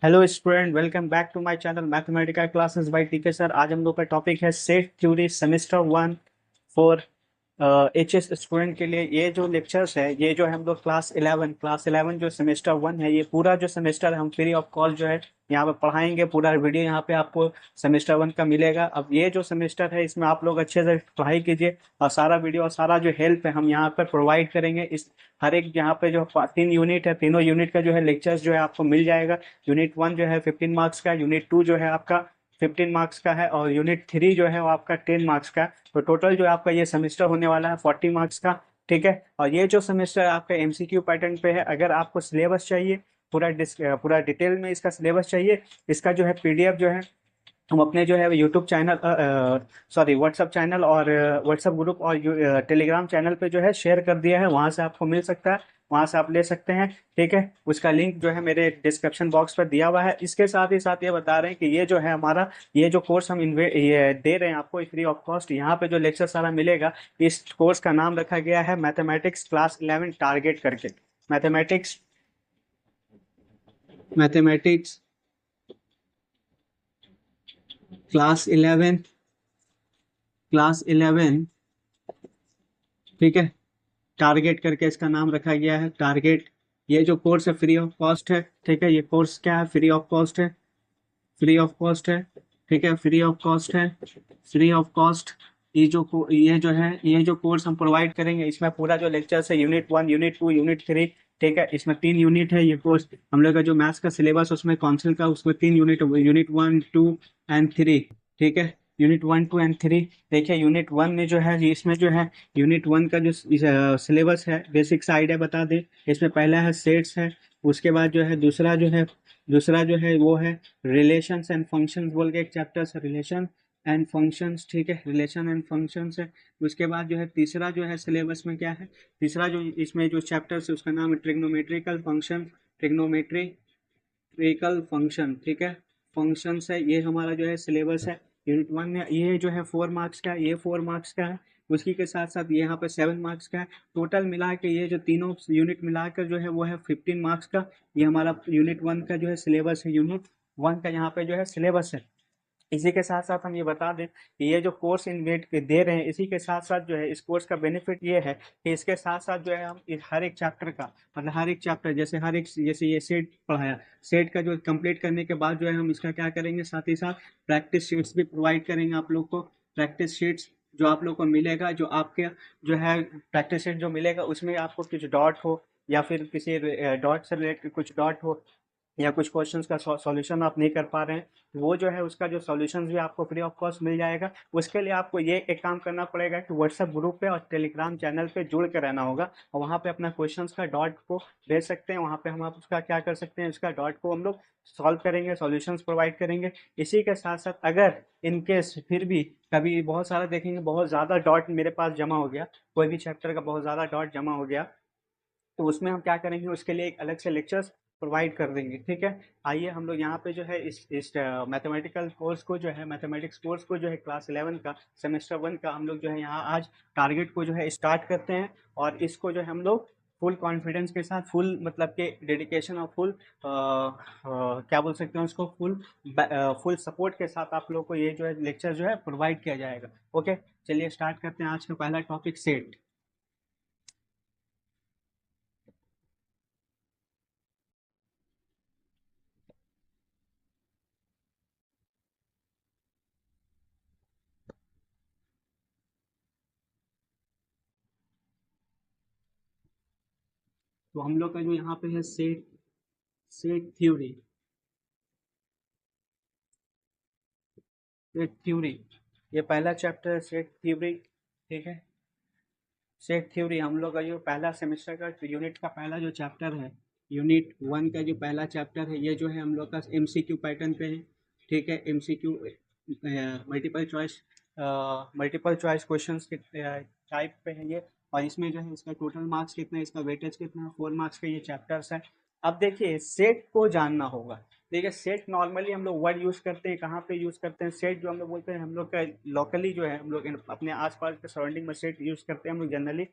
Hello student, welcome back to my channel mathematical classes by TK sir. आज हम लोग का टॉपिक है set theory semester one for HS student के लिए। ये जो लेक्चर्स है, ये जो है हम लोग क्लास 11 जो सेमेस्टर वन है, ये पूरा जो सेमेस्टर हम फ्री ऑफ कॉस्ट जो है यहाँ पे पढ़ाएंगे। पूरा वीडियो यहाँ पे आपको सेमेस्टर वन का मिलेगा। अब ये जो सेमेस्टर है, इसमें आप लोग अच्छे से पढ़ाई कीजिए और सारा वीडियो और सारा जो हेल्प है हम यहाँ पर प्रोवाइड करेंगे। इस हर एक यहाँ पे जो 3 यूनिट है, तीनों यूनिट का जो है लेक्चर्स जो है आपको मिल जाएगा। यूनिट वन जो है 15 मार्क्स का, यूनिट टू जो है आपका 15 मार्क्स का है, और यूनिट थ्री जो है वो आपका 10 मार्क्स का है। तो टोटल जो आपका ये सेमेस्टर होने वाला है 40 मार्क्स का। ठीक है। और ये जो सेमेस्टर आपका एमसीक्यू पैटर्न पे है। अगर आपको सिलेबस चाहिए, पूरा डिटेल में इसका सिलेबस चाहिए, इसका जो है पीडीएफ जो है हम अपने जो है YouTube channel, sorry WhatsApp channel और व्हाट्सअप ग्रुप और टेलीग्राम चैनल पे जो है शेयर कर दिया है। वहाँ से आपको मिल सकता है, वहाँ से आप ले सकते हैं। ठीक है। उसका लिंक जो है मेरे डिस्क्रिप्शन बॉक्स पर दिया हुआ है। इसके साथ ही साथ ये बता रहे हैं कि ये जो है हमारा, ये जो कोर्स हम ये दे रहे हैं आपको फ्री ऑफ कॉस्ट, यहाँ पे जो लेक्चर सारा मिलेगा, इस कोर्स का नाम रखा गया है मैथमेटिक्स क्लास 11 टारगेट करके। मैथमेटिक्स मैथमेटिक्स क्लास 11 क्लास 11, ठीक है, टारगेट करके इसका नाम रखा गया है, टारगेट। ये जो कोर्स है फ्री ऑफ कॉस्ट है। ठीक है। ये कोर्स क्या है? फ्री ऑफ कॉस्ट है, फ्री ऑफ कॉस्ट है। ठीक है, फ्री ऑफ कॉस्ट है, फ्री ऑफ कॉस्ट। ये जो कोर्स हम प्रोवाइड करेंगे, इसमें पूरा जो लेक्चर्स है unit one, unit two, unit three. ठीक है। इसमें 3 यूनिट है ये कोर्स। हम लोग का जो मैथ्स का सिलेबस उसमें काउंसिल का, उसमें 3 unit, unit one two and three. ठीक है। Unit one two and three. देखिए यूनिट वन में जो है, इसमें जो है यूनिट वन का जो सिलेबस है, बेसिक सा आइडिया बता दे। इसमें पहला है सेट्स है। उसके बाद जो है दूसरा जो है वो है रिलेशंस एंड फंक्शंस बोल के एक चैप्टर है, रिलेशन एंड फंक्शंस। ठीक है, रिलेशन एंड फंक्शंस है। उसके बाद जो है तीसरा जो है सिलेबस में क्या है, तीसरा जो इसमें जो चैप्टर है उसका नाम है ट्रिग्नोमेट्रिकल फंक्शन, ट्रिग्नोमेट्रिकल फंक्शन। ठीक है, फंक्शंस है, ये हमारा जो है सिलेबस है यूनिट वन में। ये जो है 4 मार्क्स का है, ये 4 मार्क्स का है। उसी के साथ साथ ये यहाँ पे 7 मार्क्स का है। टोटल मिला के ये जो तीनों यूनिट मिलाकर जो है वो है 15 मार्क्स का। ये हमारा यूनिट वन का जो है सिलेबस है, यूनिट वन का यहाँ पे जो है सिलेबस है। इसी के साथ साथ हम ये बता दें कि ये जो कोर्स इनवेट के दे रहे हैं, इसी के साथ साथ जो है इस कोर्स का बेनिफिट ये है कि इसके साथ साथ जो है हम हर एक चैप्टर का, मतलब हर एक चैप्टर, जैसे ये सेट पढ़ाया, सेट का जो कंप्लीट करने के बाद जो है हम इसका क्या करेंगे, साथ ही साथ प्रैक्टिस शीट्स भी प्रोवाइड करेंगे आप लोग को। प्रैक्टिस शीट्स जो आप लोग को मिलेगा, जो आपके जो है प्रैक्टिस शीट जो मिलेगा, उसमें आपको कुछ डॉट हो या फिर किसी डॉट से रिलेटेड कुछ डॉट हो, या कुछ क्वेश्चंस का सॉल्यूशन आप नहीं कर पा रहे हैं, तो वो जो है उसका जो सॉल्यूशंस भी आपको फ्री ऑफ कॉस्ट मिल जाएगा। उसके लिए आपको ये एक काम करना पड़ेगा कि व्हाट्सएप ग्रुप पे और टेलीग्राम चैनल पे जुड़ के रहना होगा, और वहाँ पे अपना क्वेश्चंस का डॉट को भेज सकते हैं। वहाँ पे हम आप उसका क्या कर सकते हैं, उसका डॉट को हम लोग सॉल्व करेंगे, सॉल्यूशंस प्रोवाइड करेंगे। इसी के साथ साथ अगर इन केस फिर भी कभी बहुत सारा देखेंगे, बहुत ज़्यादा डॉट मेरे पास जमा हो गया, कोई भी चैप्टर का बहुत ज़्यादा डॉट जमा हो गया, तो उसमें हम क्या करेंगे, उसके लिए एक अलग से लेक्चर्स प्रोवाइड कर देंगे। ठीक है। आइए हम लोग यहाँ पे जो है इस मैथमेटिकल कोर्स को जो है, मैथमेटिक्स कोर्स को जो है क्लास 11 का सेमेस्टर वन का, हम लोग जो है यहाँ आज टारगेट को जो है स्टार्ट करते हैं। और इसको जो है हम लोग फुल कॉन्फिडेंस के साथ, फुल मतलब के डेडिकेशन और फुल क्या बोल सकते हैं उसको, फुल सपोर्ट के साथ आप लोग को ये जो है लेक्चर जो है प्रोवाइड किया जाएगा। ओके, चलिए स्टार्ट करते हैं आज का पहला टॉपिक, सेट। तो हम लोग का जो यहाँ पे है set, set theory, set theory, ये पहला चैप्टर है सेट थ्योरी। ठीक है। सेट थ्योरी हम लोग का जो पहला सेमेस्टर का यूनिट का पहला जो चैप्टर है, यूनिट वन का जो पहला चैप्टर है, ये जो है हम लोग का एमसीक्यू पैटर्न पे है। ठीक है, MCQ multiple choice multiple choice questions के टाइप पे है ये। और इसमें जो है इसका टोटल मार्क्स कितना है, इसका वेटेज कितना है, 4 मार्क्स का ये चैप्टर्स है। अब देखिए सेट को जानना होगा। देखिए सेट नॉर्मली हम लोग वर्ड यूज़ करते हैं, कहाँ पे यूज़ करते हैं सेट, जो हम लोग बोलते हैं, हम लोग का लोकली जो है, हम लोग अपने आसपास के सराउंडिंग में सेट यूज़ करते हैं हम लोग जनरली।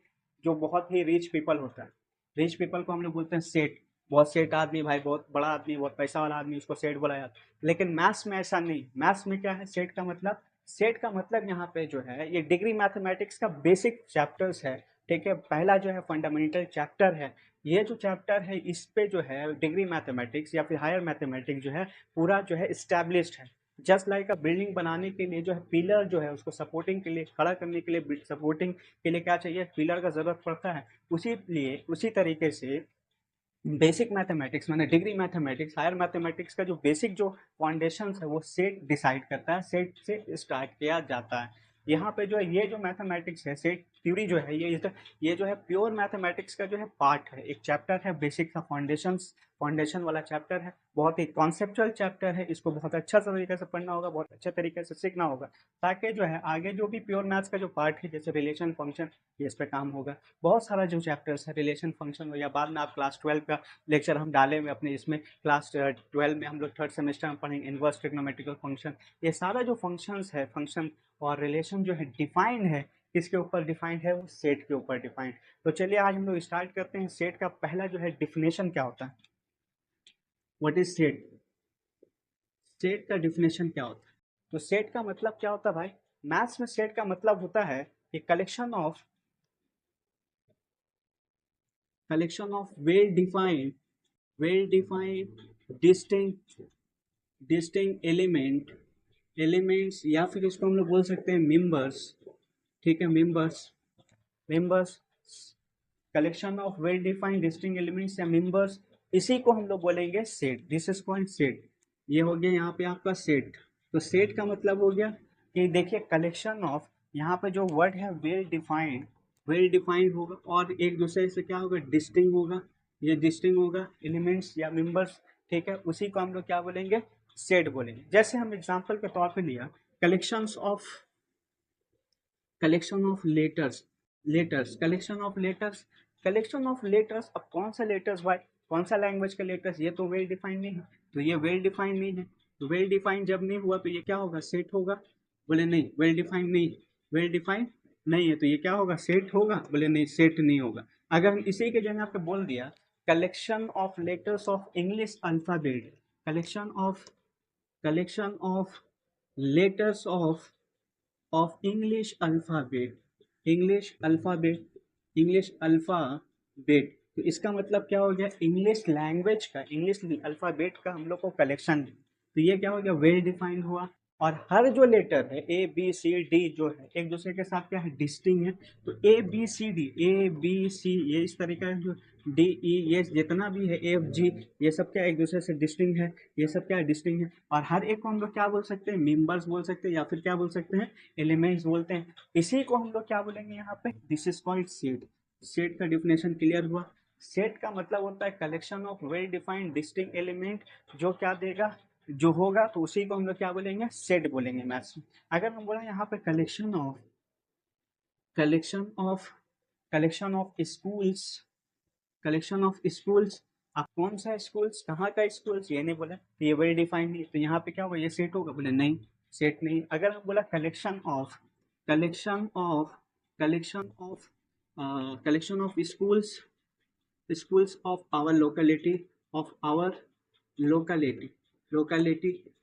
जो बहुत ही रिच पीपल होता है, रिच पीपल को हम लोग बोलते हैं सेट। बहुत सेठ आदमी भाई, बहुत बड़ा आदमी, बहुत पैसा वाला आदमी, उसको सेठ बोला जाता है। लेकिन मैथ्स में ऐसा नहीं। मैथ्स में क्या है सेठ का मतलब? सेठ का मतलब यहाँ पे जो है ये डिग्री मैथमेटिक्स का बेसिक चैप्टर्स है। ठीक है, पहला जो है फंडामेंटल चैप्टर है। ये जो चैप्टर है इस पे जो है डिग्री मैथमेटिक्स या फिर हायर मैथमेटिक्स जो है पूरा जो है स्टैब्लिश्ड है। जस्ट लाइक अ बिल्डिंग बनाने के लिए जो है पिलर जो है उसको सपोर्टिंग के लिए, खड़ा करने के लिए, सपोर्टिंग के लिए क्या चाहिए? पिलर का जरूरत पड़ता है। उसी तरीके से बेसिक मैथमेटिक्स माने डिग्री मैथमेटिक्स, हायर मैथमेटिक्स का जो बेसिक जो फाउंडेशन है वो सेट डिसाइड करता है, सेट से स्टार्ट किया जाता है। यहाँ पे जो है ये जो मैथमेटिक्स है, सेट थ्योरी जो है ये जो है प्योर मैथमेटिक्स का जो है पार्ट है, एक चैप्टर है बेसिक का, फाउंडेशन वाला चैप्टर है, बहुत ही कॉन्सेप्चुअल चैप्टर है। इसको बहुत अच्छा तरीके से पढ़ना होगा, बहुत अच्छे तरीके से सीखना होगा, ताकि जो है आगे जो भी प्योर मैथ्स का जो पार्ट है जैसे रिलेशन फंक्शन, ये इस पे काम होगा। बहुत सारा जो चैप्टर्स है रिलेशन फंक्शन, या बाद में आप क्लास 12 का लेक्चर हम डाले हुए अपने इसमें, क्लास 12 में हम लोग थर्ड सेमेस्टर में पढ़ेंगे इनवर्स ट्रिग्नोमेट्रिकल फंक्शन। ये सारा जो फंक्शंस है, फंक्शन और रिलेशन जो है डिफाइंड है, किसके ऊपर डिफाइंड है? वो सेट के ऊपर डिफाइंड। तो चलिए आज हम लोग स्टार्ट करते हैं। सेट का पहला जो है डिफिनेशन क्या होता है? What is set? सेट का डिफिनेशन क्या होता है? तो सेट का मतलब क्या होता है भाई? मैथ्स में सेट का मतलब होता है कि collection of well defined distinct distinct elements, या फिर इसको हम लोग बोल सकते हैं मेंबर्स। ठीक है, members collection of well defined distinct elements या मेंबर्स, इसी को हम लोग बोलेंगे set. This is called set. ये हो गया यहाँ पे आपका सेट। तो सेट का मतलब हो गया कि देखिए कलेक्शन ऑफ, यहाँ पे जो वर्ड है वेल डिफाइंड होगा और एक दूसरे से क्या होगा? डिस्टिंग होगा। ये डिस्टिंग होगा एलिमेंट्स या मेंबर्स। ठीक है, उसी को हम लोग क्या बोलेंगे? सेट बोलेंगे। जैसे हम एग्जांपल के तौर पे लिया collections of collection of letters collection of letters. अब कौन सा लेटर्स भाई? कौन सा लैंग्वेज का लेटर्स? ये तो वेल डिफाइंड नहीं है, तो ये वेल डिफाइंड नहीं है। तो वेल डिफाइंड जब नहीं हुआ तो ये क्या होगा? सेट होगा। बोले नहीं, वेल डिफाइंड नहीं है, तो ये क्या होगा? सेट होगा। बोले नहीं, सेट नहीं होगा। अगर हम इसी के जगह पे बोल दिया collection of letters of English alphabet, collection of collection of letters of English alphabet, तो इसका मतलब क्या हो गया? इंग्लिश अल्फाबेट का हम लोग को कलेक्शन है। तो ये क्या हो गया? वेल डिफाइंड हुआ। और हर जो लेटर है A B C D जो है एक दूसरे के साथ क्या है? डिस्टिंग है। तो A B C ये इस तरीके का जो D E ये जितना भी है F G, ये सब क्या एक दूसरे से डिस्टिंग है। ये सब क्या है? डिस्टिंग है। और हर एक को हम लोग क्या बोल सकते हैं? मेंबर्स बोल सकते हैं, या फिर क्या बोल सकते हैं? एलिमेंट्स बोलते हैं। इसी को हम लोग क्या बोलेंगे यहाँ पे? This is called set. Set का डिफिनेशन क्लियर हुआ। सेट का मतलब होता है collection of well defined distinct element, जो क्या देगा? जो होगा, तो उसी को हम लोग क्या बोलेंगे? सेट बोलेंगे मैथ्स में। अगर हम बोला यहाँ पे collection of collection of schools collection of schools, आप कौन सा स्कूल्स, कहाँ का स्कूल्स, ये नहीं बोला तो ये वेल डिफाइंड नहीं, तो यहाँ पे क्या होगा? ये सेट होगा। बोले नहीं, सेट नहीं। अगर हम बोला collection of collection of collection of schools of our locality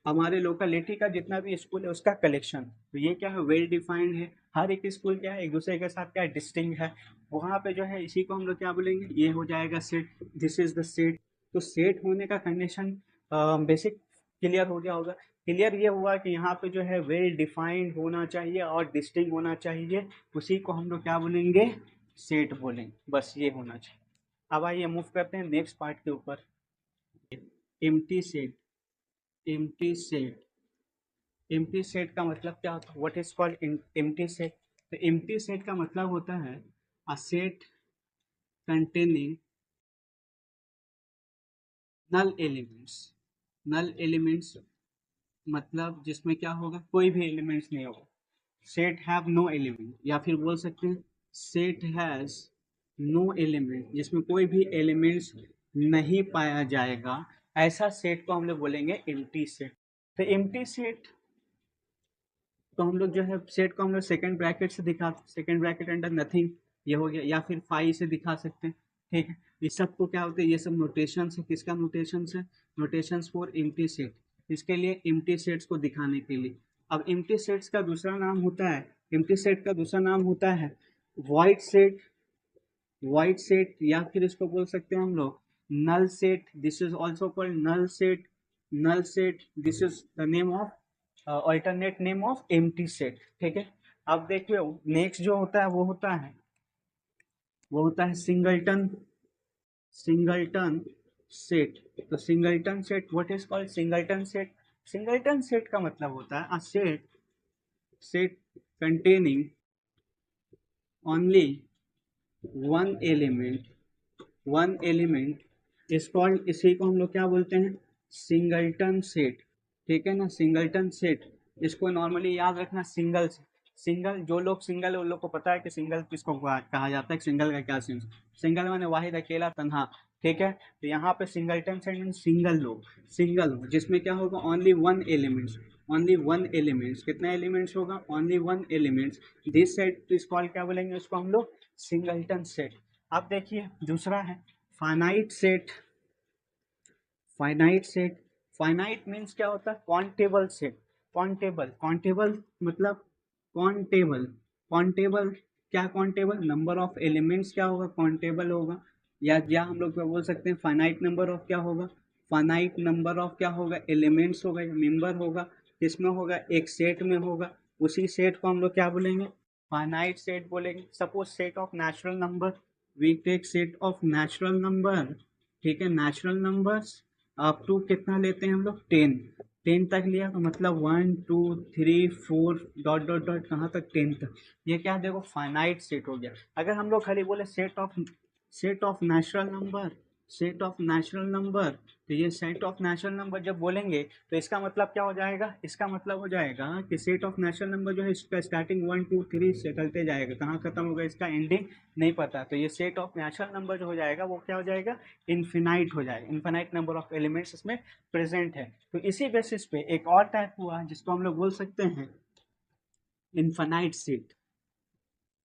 हमारे लोकेलिटी का जितना भी स्कूल है उसका कलेक्शन, तो ये क्या है? वेल डिफाइंड है। हर एक स्कूल क्या है? एक दूसरे के साथ क्या है? डिस्टिंक्ट है। वहाँ पे जो है इसी को हम लोग क्या बोलेंगे? ये हो जाएगा set. This is the set. तो सेट होने का कंडीशन बेसिक क्लियर हो गया होगा। क्लियर ये हुआ कि यहाँ पे जो है वेल डिफाइंड होना चाहिए और डिस्टिंक्ट होना चाहिए, उसी को हम लोग क्या बोलेंगे? सेट बोलेंगे। बस ये होना चाहिए। अब आइए मूव करते हैं नेक्स्ट पार्ट के ऊपर। Empty set empty set empty set का मतलब क्या होता है? What is called empty set? तो एम्प्टी सेट का मतलब होता है a set containing null elements मतलब जिसमें क्या होगा? कोई भी एलिमेंट्स नहीं होगा। सेट हैव नो एलिमेंट, या फिर बोल सकते हैं सेट हैज नो एलिमेंट, जिसमें कोई भी एलिमेंट्स नहीं पाया जाएगा, ऐसा सेट को हम लोग बोलेंगे एम्प्टी सेट। तो एम्प्टी सेट तो हम लोग जो है सेट को हम लोग सेकंड ब्रैकेट अंडर नथिंग, ये हो गया, या फिर फाइव से दिखा सकते हैं। ठीक है। इस सब को क्या होते हैं, ये सब नोटेशन है, किसका नोटेशन है, नोटेशन फॉर एम्प्टी सेट, इसके लिए एम्प्टी सेट्स को दिखाने के लिए। अब एम्प्टी सेट्स का दूसरा नाम होता है, एम्प्टी सेट का दूसरा नाम होता है वाइड सेट, वाइड सेट, या फिर इसको बोल सकते हैं हम लोग null set, this is also called null set, null set, this is the name of alternate name of empty set. ठीक है। अब देखिए नेक्स्ट जो होता है वो होता है सिंगलटन, सिंगलटन सेट। तो singleton set, what is called singleton set, singleton set का मतलब होता है a set, set containing only one element, one element is called, इसी को हम लोग क्या बोलते हैं, सिंगलटन सेट। ठीक है ना, सिंगलटन सेट, इसको नॉर्मली याद रखना सिंगल से, सिंगल, जो लोग सिंगल है उन लोग को पता है कि सिंगल किसको कहा जाता है, सिंगल का क्या सेंस, सिंगल माने वाहिद, अकेला, तन्हा। ठीक है। तो यहाँ पे सिंगलटन सेट मीन सिंगल लोग, सिंगल जिसमें क्या होगा only one elements, only one elements, कितना एलिमेंट्स होगा, only one elements, this set is called, क्या बोलेंगे उसको हम लोग, सिंगलटन सेट। अब देखिए दूसरा है finite set, finite set, finite means क्या होता है, काउंटेबल सेट, काउंटेबल, काउंटेबल मतलब काउंटेबल, काउंटेबल क्या, काउंटेबल नंबर ऑफ एलिमेंट्स क्या होगा, काउंटेबल होगा, या हम लोग बोल सकते हैं फाइनाइट नंबर ऑफ क्या होगा, फाइनाइट नंबर ऑफ क्या होगा, एलिमेंट्स होगा या मेंबर होगा, किसमें होगा, एक सेट में होगा, उसी सेट को हम लोग क्या बोलेंगे, फाइनाइट सेट बोलेंगे। Suppose set of natural number, we take set of natural number. ठीक है, नेचुरल नंबर्स अप टू कितना लेते हैं हम लोग, 10, 10 तक लिया तो मतलब 1 2 3 4 डॉट डॉट डॉट कहाँ तक, 10 तक, ये क्या देखो फाइनाइट सेट हो गया। अगर हम लोग खाली बोले set of natural number, set of natural number, तो ये सेट ऑफ नेचुरल नंबर जब बोलेंगे तो इसका मतलब क्या हो जाएगा, इसका मतलब हो जाएगा कि सेट ऑफ नेचुरल नंबर जो है इसका स्टार्टिंग 1 2 3 से चलते जाएगा, कहाँ खत्म होगा इसका एंडिंग नहीं पता, तो ये सेट ऑफ नेचुरल नंबर जो हो जाएगा वो क्या हो जाएगा, इन्फिनाइट हो जाएगा, इन्फिनाइट नंबर ऑफ एलिमेंट्स इसमें प्रेजेंट है। तो इसी बेसिस पे एक और टाइप हुआ जिसको हम लोग बोल सकते हैं इन्फिनाइट सेट,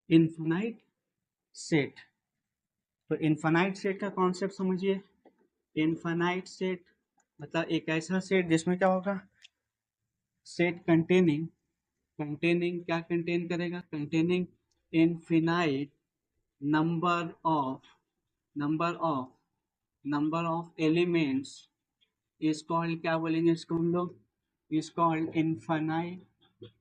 इन्फिनाइट सेट। तो इन्फिनाइट सेट का कॉन्सेप्ट समझिए, इन्फिनाइट सेट मतलब एक ऐसा सेट जिसमें क्या होगा, सेट कंटेनिंग, कंटेनिंग क्या कंटेन करेगा, containing infinite number of, number of, number of elements is called, क्या बोलेंगे इसको हम लोग, is called infinite,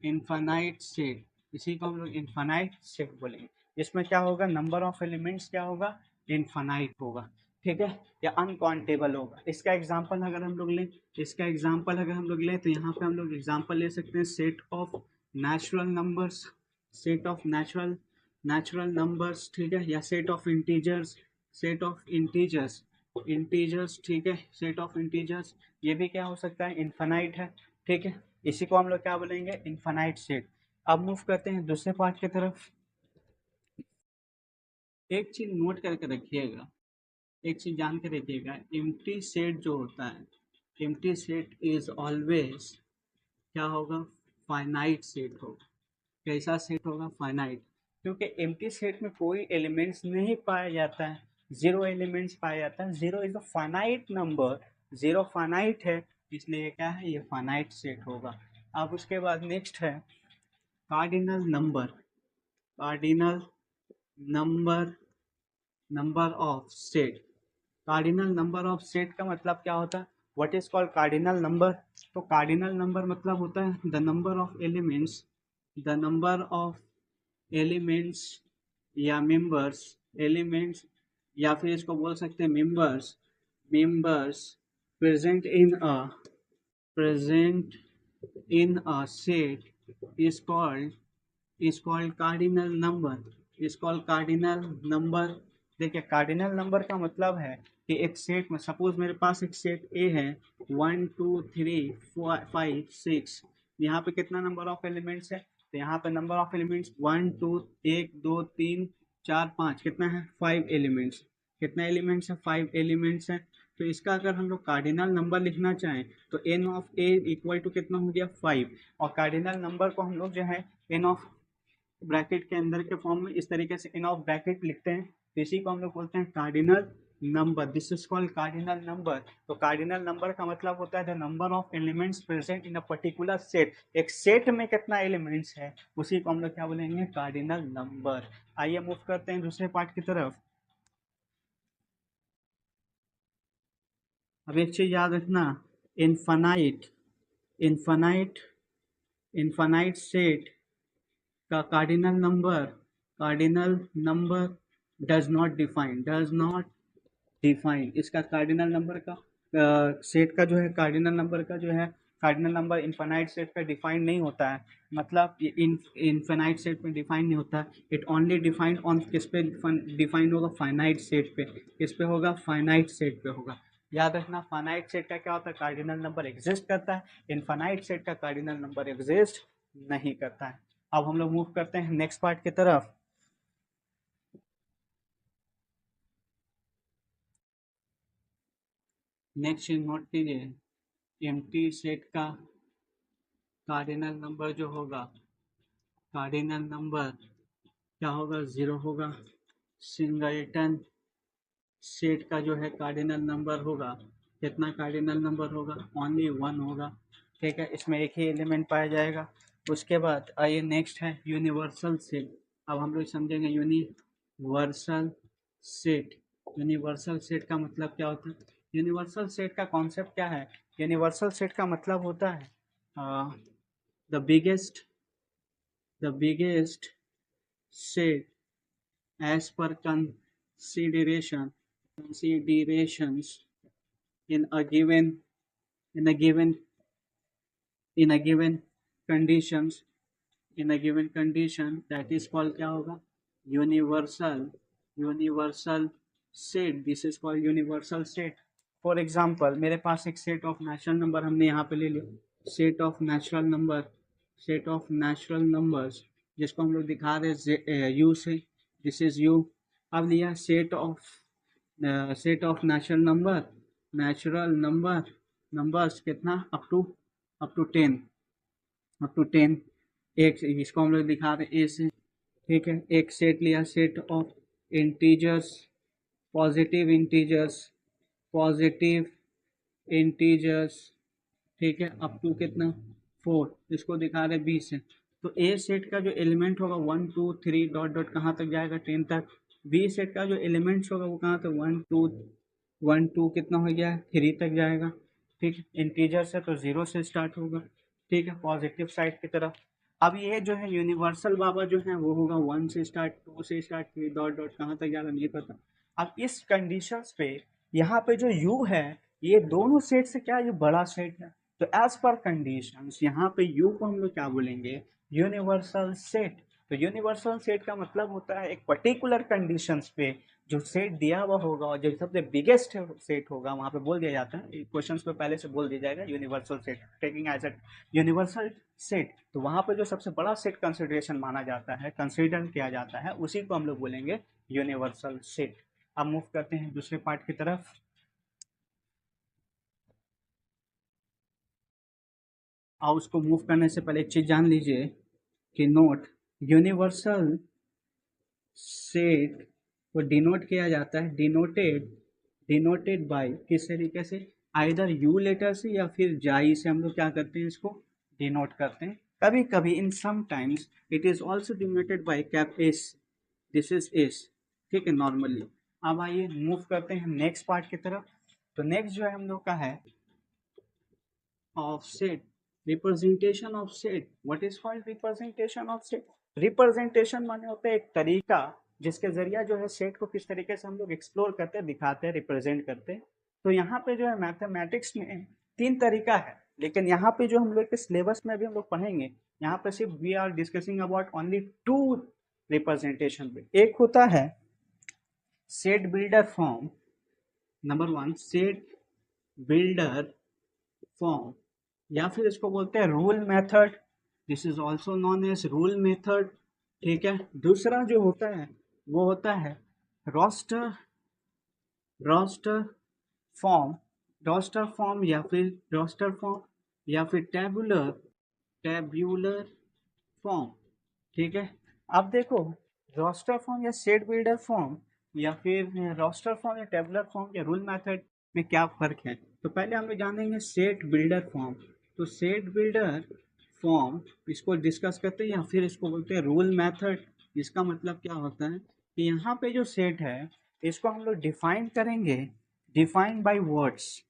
infinite set, इसी को हम लोग इनफाइनाइट सेट बोलेंगे। इसमें क्या होगा, नंबर ऑफ एलिमेंट्स क्या होगा, इनफाइनाइट होगा। ठीक है, या अनकाउंटेबल होगा। इसका एग्जांपल अगर हम लोग लें, इसका एग्जांपल अगर हम लोग लें तो यहाँ पे हम लोग एग्जांपल ले सकते हैं set of natural numbers, set of natural, natural numbers. ठीक है, या set of integers, set of integers, integers. ठीक है, सेट ऑफ इंटीजर्स, ये भी क्या हो सकता है, इनफाइनाइट है। ठीक है, इसी को हम लोग क्या बोलेंगे, इनफाइनाइट सेट। अब मूव करते हैं दूसरे पार्ट की तरफ। एक चीज नोट करके रखिएगा, एक चीज जान के रखिएगा, एम्प्टी सेट जो होता है, एम्प्टी सेट इज ऑलवेज क्या होगा, फाइनाइट सेट होगा। कैसा सेट होगा, फाइनाइट, क्योंकि एम्प्टी सेट में कोई एलिमेंट्स नहीं पाया जाता है, जीरो एलिमेंट्स पाया जाता है, zero is a finite number, zero finite है, इसलिए क्या है, ये फाइनाइट सेट होगा। अब उसके बाद नेक्स्ट है cardinal number, cardinal number, number of set, cardinal number of set का मतलब क्या होता है, what is called cardinal number. तो कार्डिनल नंबर मतलब होता है the number of elements, the number of elements या मेंबर्स, एलिमेंट्स, या फिर इसको बोल सकते हैं members, members present in a, present in a set is called, is called cardinal number, is called cardinal number। देखिए कार्डिनल नंबर का मतलब है कि एक सेट में, सपोज मेरे पास एक सेट ए है 1 2 3 5 6, यहाँ पे कितना नंबर ऑफ एलिमेंट्स है, तो यहाँ पे नंबर ऑफ एलिमेंट्स 1 2 1 2 3 4 5, कितना है, 5 एलिमेंट्स, कितना एलिमेंट्स है, 5 एलिमेंट्स है। तो इसका अगर हम लोग कार्डिनल नंबर लिखना चाहें तो n of A equal to कितना हो गया, 5। और कार्डिनल नंबर को हम लोग जो है एन ऑफ ब्रैकेट के अंदर के फॉर्म में इस तरीके से एन ऑफ ब्रैकेट लिखते हैं, तो इसी को हम लोग बोलते हैं cardinal number. This is called cardinal number. तो कार्डिनल नंबर का मतलब होता है the number of elements present in a particular set. एक सेट में कितना एलिमेंट्स है उसी को हम लोग क्या बोलेंगे, कार्डिनल नंबर। आइए मूव करते हैं दूसरे पार्ट की तरफ। अब एक चीज याद रखना, इनफाइनाइट इनफाइनाइट इनफाइनाइट सेट का cardinal number does not define इसका कार्डिनल नंबर का सेट का जो है कार्डिनल नंबर का जो है कार्डिनल नंबर इनफाइनाइट सेट पे डिफाइन नहीं होता है। मतलब इन इनफाइनाइट सेट में डिफाइन नहीं होता, इट ओनली डिफाइंड ऑन किस पे डिफाइन होगा, फाइनाइट सेट पे। किस पे होगा, फाइनाइट सेट पे होगा। याद रखना, फाइनाइट सेट का क्या होता है, कार्डिनल नंबर एग्जिस्ट करता है। इनफाइनाइट सेट का कार्डिनल नंबर एग्जिस्ट नहीं करता है। अब हम लोग मूव करते हैं नेक्स्ट पार्ट की तरफ। नेक्स्ट चीज नोट कीजिए, एम्प्टी सेट का कार्डिनल नंबर जो होगा, कार्डिनल नंबर क्या होगा, 0 होगा। सिंगलटन सेट का जो है कार्डिनल नंबर होगा, कितना कार्डिनल नंबर होगा, ओनली 1 होगा। ठीक है, इसमें एक ही एलिमेंट पाया जाएगा। उसके बाद आइए नेक्स्ट है यूनिवर्सल सेट। अब हम लोग समझेंगे यूनिवर्सल सेट। यूनिवर्सल सेट का मतलब क्या होता है, यूनिवर्सल सेट का कॉन्सेप्ट क्या है। यूनिवर्सल सेट का मतलब होता है the biggest set as per considerations in a given in a given in a given conditions in a given condition, that is called क्या होगा, universal set. This is called universal set. For example, मेरे पास एक set of natural number हमने यहाँ पे ले लिया, set of natural numbers जिसको हम लोग दिखा रहे यू से, दिस इज यू। अब लिया सेट ऑफ नंबर्स कितना, अप टू 10। एक इसको हम लोग दिखा रहे ए से। ठीक है, एक सेट लिया, set of integers, positive integers. ठीक है, अप टू कितना, 4। इसको दिखा रहे बी से। तो ए सेट का जो एलिमेंट होगा 1 2 3 डॉट डॉट कहाँ तक जाएगा, 10 तक। बी सेट का जो एलिमेंट्स होगा वो कहाँ तक, 1 2 कितना हो गया, 3 तक जाएगा। ठीक है, इंटीजर से तो 0 से स्टार्ट होगा। ठीक है, पॉजिटिव साइड की तरफ। अब ये जो है यूनिवर्सल बाबा जो है वो होगा 1 से स्टार्ट, 2 से स्टार्ट, 3 डॉट डॉट कहाँ तक जाएगा नहीं पता। अब इस कंडीशंस पे यहाँ पे जो यू है, ये दोनों सेट से क्या, ये बड़ा सेट है। तो एज पर कंडीशंस यहाँ पे यू को हम लोग क्या बोलेंगे, यूनिवर्सल सेट। तो यूनिवर्सल सेट का मतलब होता है एक पर्टिकुलर कंडीशंस पे जो सेट दिया हुआ होगा और जो सबसे बिगेस्ट सेट होगा वहाँ पे बोल दिया जाता है, क्वेश्चन पे पहले से बोल दिया जाएगा universal set, taking as a universal set. तो वहाँ पे जो सबसे बड़ा सेट कंसिडरेशन माना जाता है, कंसिडर किया जाता है, उसी को हम लोग बोलेंगे यूनिवर्सल सेट। अब मूव करते हैं दूसरे पार्ट की तरफ। और उसको मूव करने से पहले एक चीज जान लीजिए कि नोट, यूनिवर्सल सेट को डिनोट किया जाता है, डिनोटेड बाय किस तरीके से, आइदर यू लेटर से या फिर जाई से हम लोग क्या करते हैं, इसको डिनोट करते हैं। कभी कभी in some times it is also denoted by cap S, this is S. ठीक है, नॉर्मली। अब आइए मूव करते हैं नेक्स्ट पार्ट की तरफ। तो नेक्स्ट जो है हम लोग का है offset, representation of set. What is called representation of set. Representation माने होता है एक तरीका जिसके जरिए जो है सेट को किस तरीके से हम लोग एक्सप्लोर करते हैं, दिखाते हैं, रिप्रेजेंट करते हैं। तो यहाँ पे जो है मैथमेटिक्स में 3 तरीका है, लेकिन यहाँ पे जो हम लोग के सिलेबस में भी हम लोग पढ़ेंगे, यहाँ पे सिर्फ we are discussing about only 2 representation पे। एक होता है set builder form, number 1 set builder form, या फिर इसको बोलते हैं rule method, this is also known as rule method. ठीक है, दूसरा जो होता है वो होता है roster roster form, roster form या फिर टेबुलर फॉर्म। ठीक है, अब देखो रोस्टर फॉर्म या सेट बिल्डर फॉर्म या फिर रोस्टर फॉर्म या टेबुलर फॉर्म या रूल मेथड में क्या फ़र्क है? तो पहले हम लोग जानेंगे सेट बिल्डर फॉर्म। तो सेट बिल्डर फॉर्म इसको डिस्कस करते हैं या फिर इसको बोलते हैं रूल मेथड। इसका मतलब क्या होता है कि यहाँ पे जो सेट है इसको हम लोग डिफाइन करेंगे, define by words,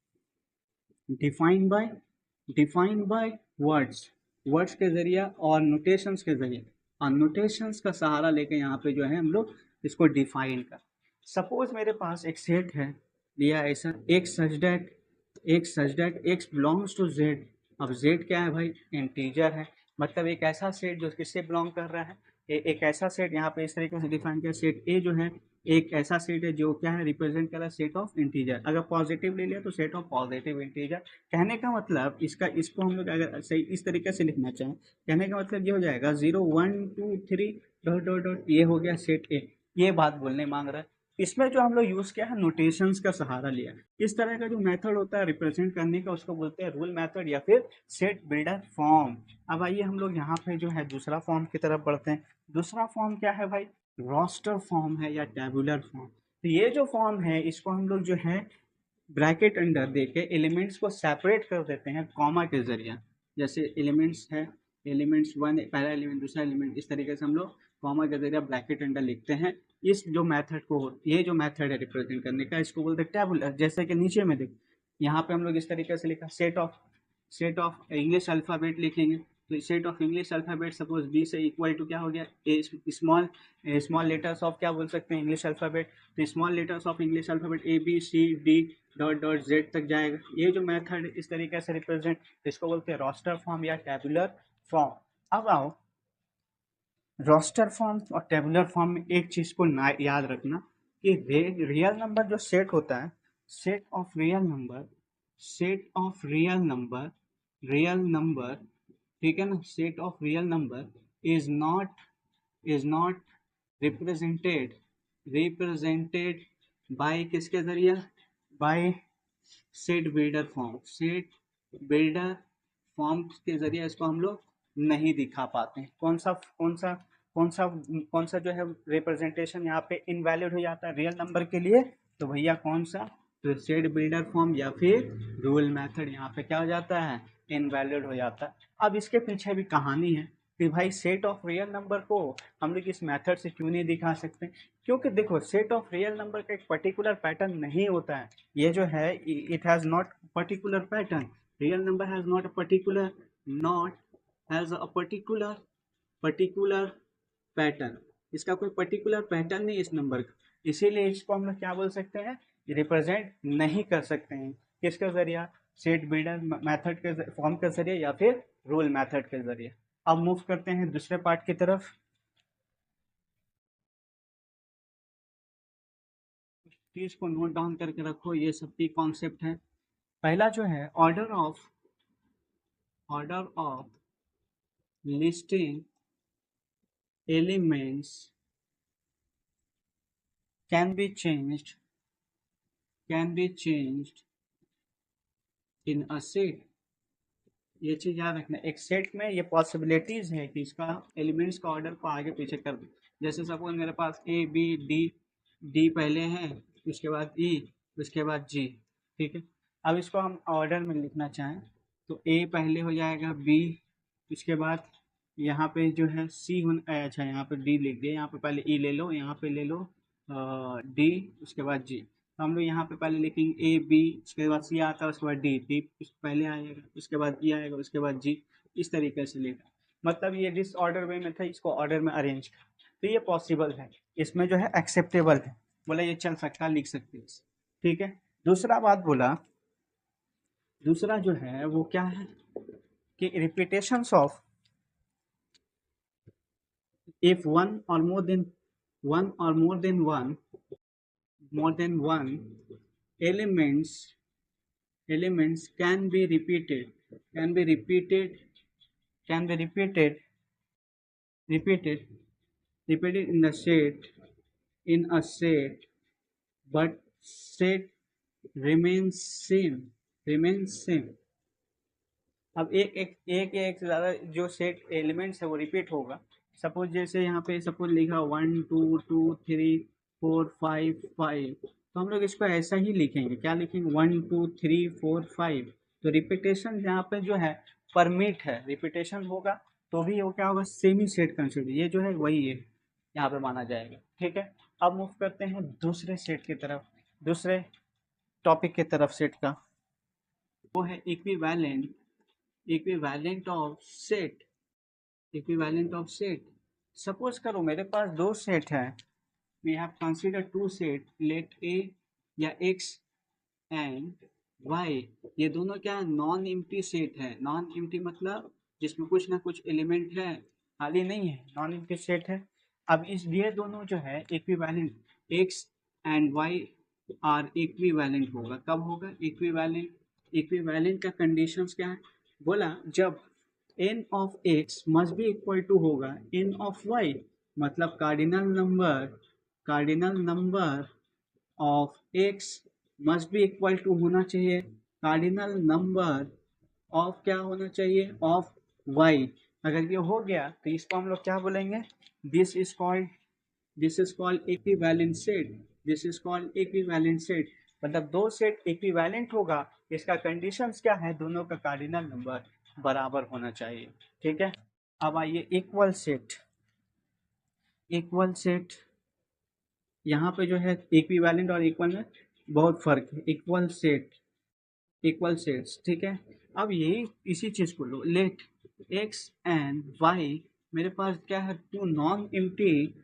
define by define by words, words के जरिए और नोटेशंस के जरिए, और नोटेशंस का सहारा लेके यहाँ पे जो है हम लोग इसको डिफाइन कर। सपोज मेरे पास एक सेट है लिया ऐसा, एक such that x belongs to z. अब जेड क्या है भाई? इंटीजर है। मतलब एक ऐसा सेट जो किससे बिलोंग कर रहा है, एक ऐसा सेट यहाँ पे इस तरीके से डिफाइन किया, सेट ए जो है एक ऐसा सेट है जो क्या है, रिप्रेजेंट कर रहा है सेट ऑफ इंटीजर। अगर पॉजिटिव ले लिया तो सेट ऑफ पॉजिटिव इंटीजर। कहने का मतलब इसका, इसको हम लोग अगर सही इस तरीके से लिखना चाहें, कहने का मतलब ये हो जाएगा 0 1 2 3 डॉट डॉट डॉट, ये हो गया सेट ए। ये बात बोलने मांग रहा है। इसमें जो हम लोग यूज़ किया है नोटेशंस का सहारा लिया। इस तरह का जो मेथड होता है रिप्रेजेंट करने का उसको बोलते हैं रूल मेथड या फिर सेट बिल्डर फॉर्म। अब आइए हम लोग यहाँ पे जो है दूसरा फॉर्म की तरफ बढ़ते हैं। दूसरा फॉर्म क्या है भाई? रोस्टर फॉर्म है या टेबुलर फॉर्म। तो ये जो फॉर्म है इसको हम लोग जो है ब्रैकेट अंडर देके एलिमेंट्स को सेपरेट कर देते हैं कॉमा के जरिए। जैसे एलिमेंट्स है, एलिमेंट्स वन पहला एलिमेंट दूसरा एलिमेंट, इस तरीके से हम लोग कॉमा के जरिए ब्रैकेट अंडर लिखते हैं। इस जो मेथड को, ये जो मेथड है रिप्रेजेंट करने का, इसको बोलते हैं टेबुलर। जैसे कि नीचे में देख, यहाँ पे हम लोग इस तरीके से लिखा सेट ऑफ इंग्लिश अल्फ़ाबेट लिखेंगे। तो set of English alphabet suppose b से इक्वल टू क्या हो गया, a small, small letters of क्या बोल सकते हैं, इंग्लिश अल्फ़ाबेट। तो small letters of English alphabet a b c d dot dot z तक जाएगा। ये जो मेथड इस तरीके से रिप्रेजेंट, इसको बोलते हैं रोस्टर फॉर्म या टेबुलर फॉर्म। अब आओ रोस्टर फॉर्म और टेबुलर फॉर्म में एक चीज़ को ना याद रखना कि रियल नंबर जो सेट होता है, set of real number, set of real number, ठीक है ना, set of real number is not represented represented by किसके जरिए, by set builder form. Set builder form के जरिए इसको हम लोग नहीं दिखा पाते हैं। कौन सा जो है रिप्रेजेंटेशन यहाँ पे इनवैलिड हो जाता है रियल नंबर के लिए, तो भैया कौन सा, तो सेट बिल्डर फॉर्म या फिर रूल मेथड यहाँ पे क्या हो जाता है, इनवैलिड हो जाता है। अब इसके पीछे भी कहानी है कि भाई सेट ऑफ रियल नंबर को हम लोग इस मेथड से क्यों नहीं दिखा सकते, क्योंकि देखो सेट ऑफ रियल नंबर का एक पर्टिकुलर पैटर्न नहीं होता है। ये जो है it has not particular pattern, real number has not a particular, not has a particular pattern. इसका कोई पर्टिकुलर पैटर्न नहीं इस नंबर का, इसीलिए इसको हम लोग क्या बोल सकते हैं, रिप्रेजेंट नहीं कर सकते हैं। किसके जरिए, सेट बिल्डर मेथड के फॉर्म के जरिए या फिर रूल मेथड के जरिए। अब मूव करते हैं दूसरे पार्ट की तरफ। चीज को नोट डाउन करके रखो, ये सब की कॉन्सेप्ट है। पहला जो है order of listing elements can be changed in a set. ये चीज याद रखना, एक सेट में ये पॉसिबिलिटीज है कि इसका एलिमेंट्स का ऑर्डर को आगे पीछे कर दे। जैसे सपोज मेरे पास ए बी डी, डी पहले है, उसके बाद ई, उसके बाद जी, ठीक है। अब इसको हम ऑर्डर में लिखना चाहें तो ए पहले हो जाएगा, बी, उसके बाद यहाँ पे जो है सी होना, अच्छा यहाँ पे डी लिख दिया, यहाँ पे पहले ई ले लो, यहाँ पे ले लो डी, उसके बाद जी। तो हम लोग यहाँ पे पहले लिखेंगे ए बी, उसके बाद सी आता है, उसके बाद डी, डी पहले आएगा, उसके बाद ई आएगा, उसके बाद जी। इस तरीके से लिखा, मतलब ये जिस ऑर्डर वे में था इसको ऑर्डर में अरेंज कर। तो ये पॉसिबल है, इसमें जो है एक्सेप्टेबल है, बोला ये चल सकता है, लिख सकते हैं, ठीक है। दूसरा बात बोला, दूसरा जो है वो क्या है कि repetitions of, if one or more than one elements can be repeated can be repeated repeated in a set, but set remains same। अब एक से ज़्यादा जो सेट एलिमेंट्स है वो रिपीट होगा। सपोज जैसे यहाँ पे सपोज लिखा 1 2 2 3 4 5 5, तो हम लोग इसको ऐसा ही लिखेंगे, क्या लिखेंगे 1 2 3 4 5। तो रिपीटेशन यहाँ पे जो है परमिट है, रिपीटेशन होगा तो भी वो क्या होगा, सेमी सेट कंसिडर, ये जो है वही है यहाँ पे माना जाएगा। ठीक है, अब मूव करते हैं दूसरे सेट की तरफ, दूसरे टॉपिक की तरफ सेट का, वो है equivalent, equivalent of set, equivalent of set. Suppose करो मेरे पास दो सेट है, we have considered two set, let a या x and y, ये दोनों क्या नॉन एम्प्टी सेट है। नॉन एम्प्टी मतलब जिसमें कुछ ना कुछ एलिमेंट है, खाली नहीं है, नॉन एम्प्टी सेट है। अब इस ये दोनों जो है equivalent, x and y are equivalent होगा। कब होगा इक्विवेलेंट, इक्विवेलेंट का कंडीशंस क्या है, बोला जब n of x must be equal to होगा n ऑफ y, मतलब cardinal number of x must be equal to होना चाहिए कार्डिनल नंबर ऑफ क्या होना चाहिए ऑफ y। अगर ये हो गया तो इसको हम लोग क्या बोलेंगे, this is called, this is called equivalent set, this is called equivalent set. मतलब दो सेट इक्विवेलेंट होगा, इसका कंडीशंस क्या है, दोनों का कार्डिनल नंबर बराबर होना चाहिए। ठीक है, अब आइए इक्वल सेट, इक्वल सेट यहाँ पे जो है इक्विवेलेंट और इक्वल में बहुत फर्क है। इक्वल सेट, इक्वल सेट्स, ठीक है। अब यही इसी चीज को लो, लेट एक्स एंड वाई, मेरे पास क्या है two non empty,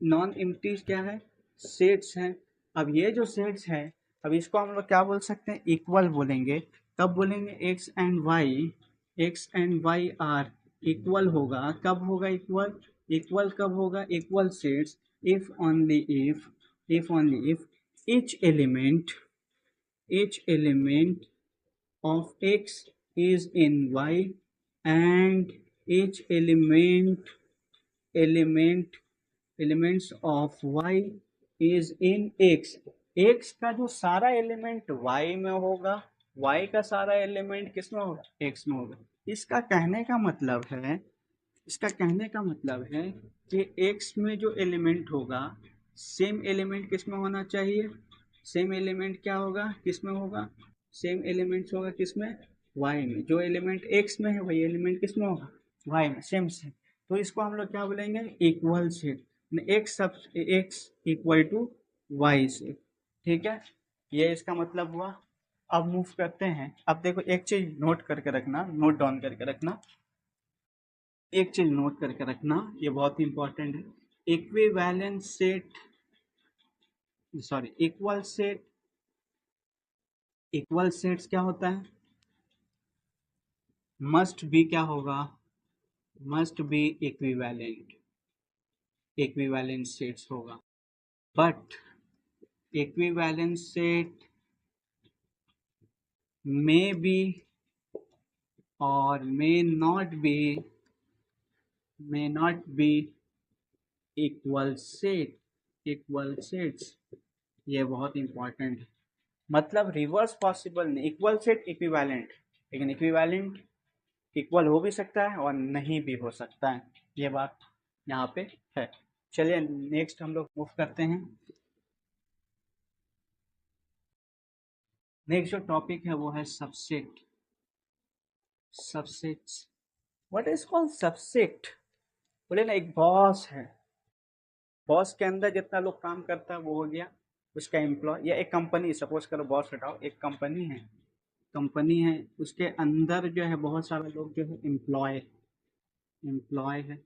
non empty क्या है सेट्स हैं। अब ये जो सेट्स है, अब इसको हम लोग क्या बोल सकते हैं, इक्वल बोलेंगे। कब बोलेंगे x and y, x and y are equal होगा। कब होगा इक्वल, इक्वल कब होगा, equal sets if only if only if each element, each element of x is in y and each elements of y is in x, x का जो सारा element y में होगा, y का सारा एलिमेंट किस में होगा, x में होगा। इसका कहने का मतलब है, इसका कहने का मतलब है कि x में जो एलिमेंट होगा सेम एलिमेंट किस में होना चाहिए, सेम एलिमेंट क्या होगा किस में होगा, सेम एलिमेंट्स होगा किस में, y में। जो एलिमेंट x में है वही एलिमेंट किस में होगा, y में, सेम सेम। तो इसको हम लोग क्या बोलेंगे, इक्वल सेट, x सब x इक्वल टू y से। ठीक है, ये इसका मतलब हुआ। अब मूव करते हैं, अब देखो एक चीज नोट करके रखना, नोट डाउन करके रखना, एक चीज नोट करके रखना, ये बहुत इंपॉर्टेंट है। Equivalent set, sorry equal set, equal sets क्या होता है, मस्ट बी क्या होगा, must be equivalent, equivalent sets होगा। But equivalent set may be और may not be, may not be equal set, equal sets, ये बहुत इंपॉर्टेंट है। मतलब रिवर्स पॉसिबल नहीं, इक्वल सेट इक्विवेलेंट, लेकिन इक्विवेलेंट इक्वल हो भी सकता है और नहीं भी हो सकता है, ये बात यहाँ पे है। चलिए नेक्स्ट हम लोग मूव करते हैं। नेक्स्ट जो टॉपिक है वो है subset, subsets. What is called subset, बोले ना एक बॉस है, बॉस के अंदर जितना लोग काम करता है वो हो गया उसका एम्प्लॉय, या एक कंपनी, सपोज करो बॉस हटाओ, एक कंपनी है, कंपनी है उसके अंदर जो है बहुत सारे लोग जो है एम्प्लॉय, एम्प्लॉय है,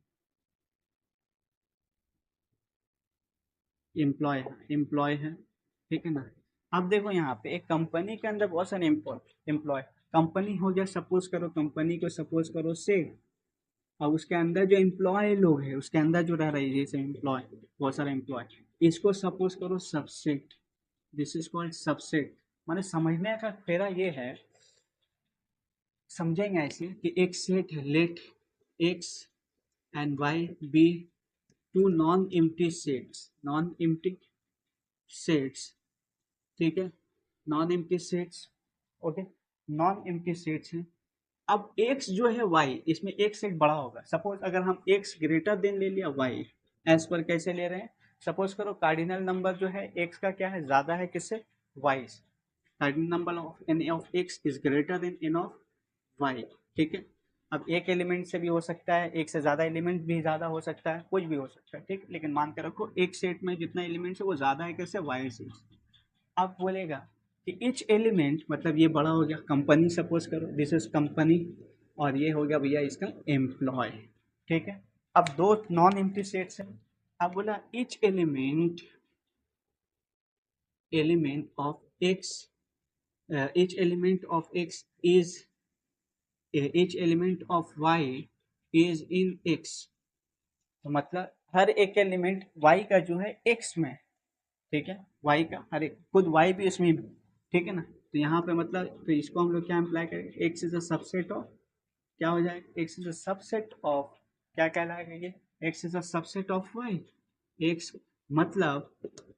एम्प्लॉय है, एम्प्लॉय है। ठीक है ना। अब देखो यहाँ पे एक कंपनी के अंदर बहुत सारे एम्प्लॉय, कंपनी हो गया, सपोज करो कंपनी को सपोज करो से, और उसके अंदर जो एम्प्लॉय लोग हैं, उसके अंदर जो रह रही है जैसे एम्प्लॉय, बहुत सारे एम्प्लॉय, इसको सपोज करो subset, this is called subset. माने समझने का फेरा ये है, समझेंगे ऐसे कि एक सेट है, let x and y be two non empty sets, non empty sets, ठीक है, non empty sets, okay, non empty sets हैं। अब x जो है y, इसमें एक सेट बड़ा होगा, सपोज अगर हम x ग्रेटर देन ले लिया y, एज पर कैसे ले रहे हैं, सपोज करो कार्डिनल नंबर जो है x का क्या है, ज़्यादा है किससे, y से। Cardinal number of n of x is greater than n of y, ठीक है। अब एक एलिमेंट से भी हो सकता है, एक से ज़्यादा एलिमेंट भी ज़्यादा हो सकता है, कुछ भी हो सकता है, ठीक। लेकिन मान के रखो एक सेट में जितना एलिमेंट्स है वो ज़्यादा है किससे, y से। अब बोलेगा कि इच एलिमेंट, मतलब ये बड़ा हो गया कंपनी, सपोज करो दिस इज कंपनी, और ये हो गया भैया इसका एम्प्लॉय, ठीक है। अब दो नॉन एम्प्टी सेट्स हैं। अब बोला etch element of x, each element of x is each element of y is in x, तो मतलब हर एक एलिमेंट y का जो है x में, ठीक है, y का हर एक, खुद y भी इसमें, ठीक है ना। तो यहाँ पे मतलब तो इसको हम लोग क्या इम्प्लाई करेंगे, x is a subset of, क्या हो जाएगा, x is a subset of, क्या कहलाएगा ये, x is a subset of y। x मतलब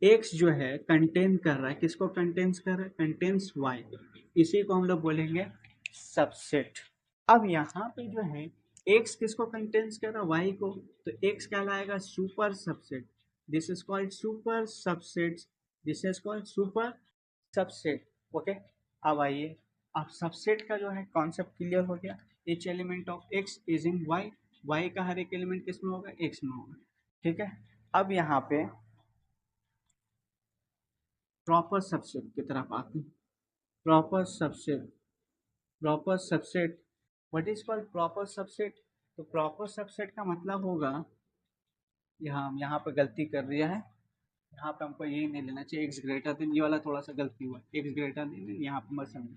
x जो है कंटेन कर रहा है, किसको कंटेन्स कर रहा है, कंटेन्स y, इसी को हम लोग बोलेंगे सबसेट। अब यहाँ पे जो है x किसको कंटेन्स कर रहा है, y को, तो x कहलाएगा super subset, this is called super subset, this is called super subset, okay. अब आइए, अब सबसेट का जो है कॉन्सेप्ट क्लियर हो गया। each element of x is in y, y का हर एक एलिमेंट किस में होगा, x में होगा, ठीक है। अब यहाँ पे प्रॉपर सबसेट की तरफ आते हैं। Proper subset, proper subset, what is called proper subset, तो प्रॉपर सबसेट का मतलब होगा, यहाँ पे गलती कर दिया है, यहाँ पे हमको यही नहीं लेना चाहिए, एक्स ग्रेटर देन, ये वाला थोड़ा सा गलती हुआ, एक्स ग्रेटर देन यहाँ पे मत समझो,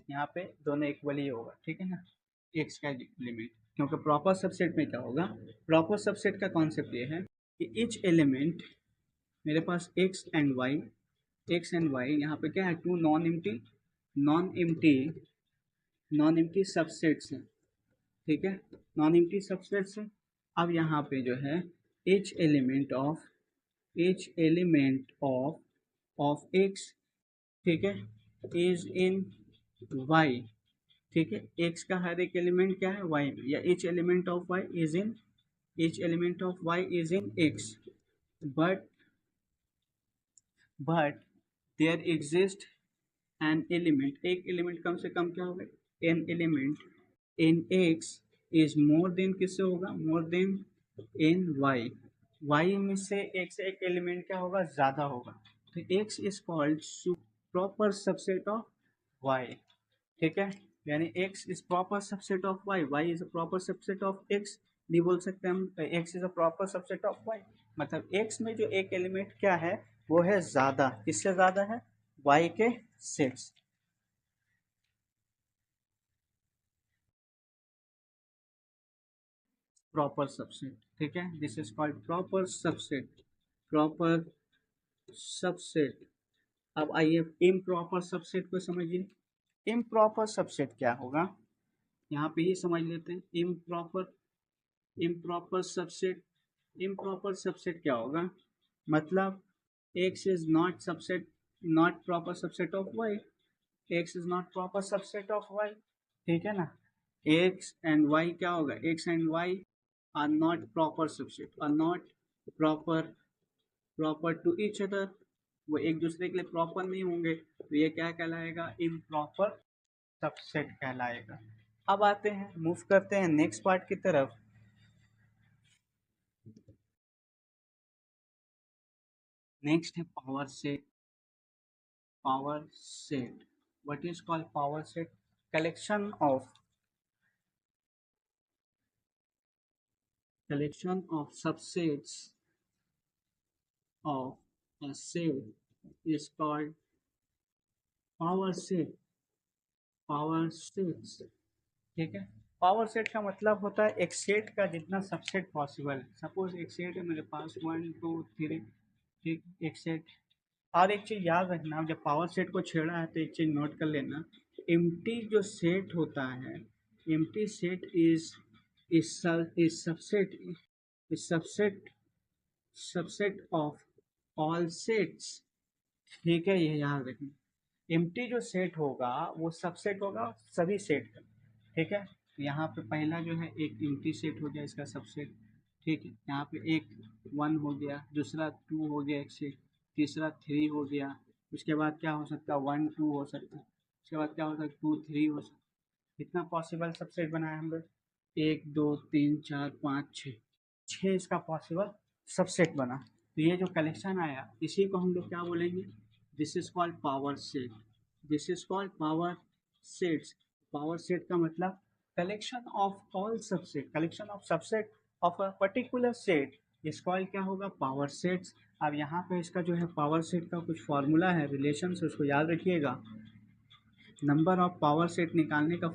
यहाँ पे दोनों इक्वली होगा, ठीक है ना, एक्स का लिमिट, क्योंकि प्रॉपर सबसेट में क्या होगा, प्रॉपर सबसेट का कॉन्सेप्ट ये है कि ईच एलिमेंट, मेरे पास एक्स एंड वाई यहाँ पे क्या है, two non empty non empty subsets हैं, ठीक है, नॉन एम्प्टी सबसेट्स हैं। अब यहाँ पे जो है each element of x, ठीक है, इज इन y, ठीक है, x का हर एक एलिमेंट क्या है, y में, या each element of y is in x, but there exists an element, एक एलिमेंट कम से कम क्या होगा, an element in x is more than, किससे होगा, more than in y में से एक एलिमेंट क्या होगा, ज्यादा होगा, तो x is called proper subset of y, ठीक है। यानी x is proper subset of y is a proper subset of x, नहीं बोल सकते हम x is a proper subset of y, मतलब x में जो एक एलिमेंट क्या है, वो है ज्यादा, किससे ज्यादा है, y के सेट्स। प्रॉपर सबसेट, ठीक है, this is called proper subset, proper subset. अब आइए इम्प्रॉपर सबसेट को समझिए। इम्प्रॉपर सबसेट क्या होगा, यहाँ पे ही समझ लेते हैं। इम्प्रॉपर सबसेट, इम्प्रॉपर सबसेट क्या होगा, मतलब x is not subset, not proper subset of y, x is not proper subset of y, ठीक है ना। x एंड y क्या होगा, x and y are not proper subset, are not proper to each other, वो एक दूसरे के लिए प्रॉपर नहीं होंगे, तो ये क्या कहलाएगा, इम्प्रॉपर सबसेट कहलाएगा। अब आते हैं, मूव करते हैं नेक्स्ट पार्ट की तरफ। नेक्स्ट है power set. Power set, what is called power set, collection of subsets of a set is called power set, power sets, ठीक है। पावर सेट का मतलब होता है एक सेट का जितना सबसेट पॉसिबल है। सपोज एक सेट है मेरे पास 1 2 3, ठीक, एक सेट। और एक चीज़ याद रखना, जब पावर सेट को छेड़ा है तो एक चीज़ नोट कर लेना, एम्प्टी जो सेट होता है, empty set is subset, is subset of all sets, ठीक है, ये याद रखना। एम्प्टी जो सेट होगा वो सबसेट होगा सभी सेट का, ठीक है। यहाँ पे पहला जो है एक एम्प्टी सेट हो गया इसका सबसेट, ठीक है, यहाँ पे एक 1 हो गया, दूसरा 2 हो गया एक सेट, तीसरा 3 हो गया, उसके बाद क्या हो सकता है 1 2 हो सकता है, उसके बाद क्या हो सकता है 2 3 हो सकता है। कितना पॉसिबल सबसेट बनाया हम लोग, 1 2 3 4 5 6, 6 इसका पॉसिबल सबसेट बना। तो ये जो कलेक्शन आया इसी को हम लोग क्या बोलेंगे, this is called power set, this is called power sets. Power set का मतलब collection of all subset, collection of subset of a particular set इस कॉल्ड क्या होगा, पावर सेट्स। अब यहाँ पे इसका जो है पावर सेट का कुछ फॉर्मूला है, रिलेशन से, उसको याद रखिएगा। नंबर ऑफ पावर सेट निकालने का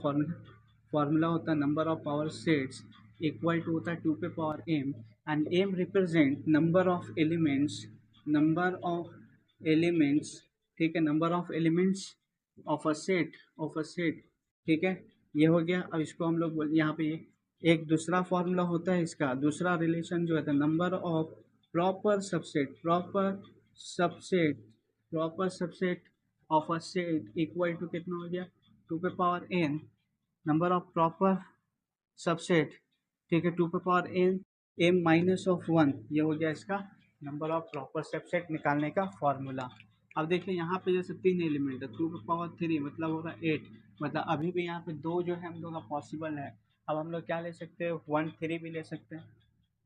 फॉर्मूला होता है number of power sets equal to होता है 2 पे power m, and m represent number of elements, number of elements, ठीक है, number of elements of a set, of a set, ठीक है। ये हो गया। अब इसको हम लोग बोल, यहाँ पे एक दूसरा फॉर्मूला होता है, इसका दूसरा रिलेशन जो है number of proper subset, proper subset of a set equal to कितना हो गया, 2 पे power n number of proper subset, ठीक है, 2 पे power n m minus of 1, ये हो गया इसका नंबर ऑफ प्रॉपर सबसेट निकालने का फॉर्मूला। अब देखिए यहाँ पे जैसे 3 एलिमेंट है, 2 पे पावर 3 मतलब हो रहा है 8, मतलब अभी भी यहाँ पे 2 जो है हम लोग का पॉसिबल है। अब हम लोग क्या ले सकते हैं, 1 3 भी ले सकते हैं,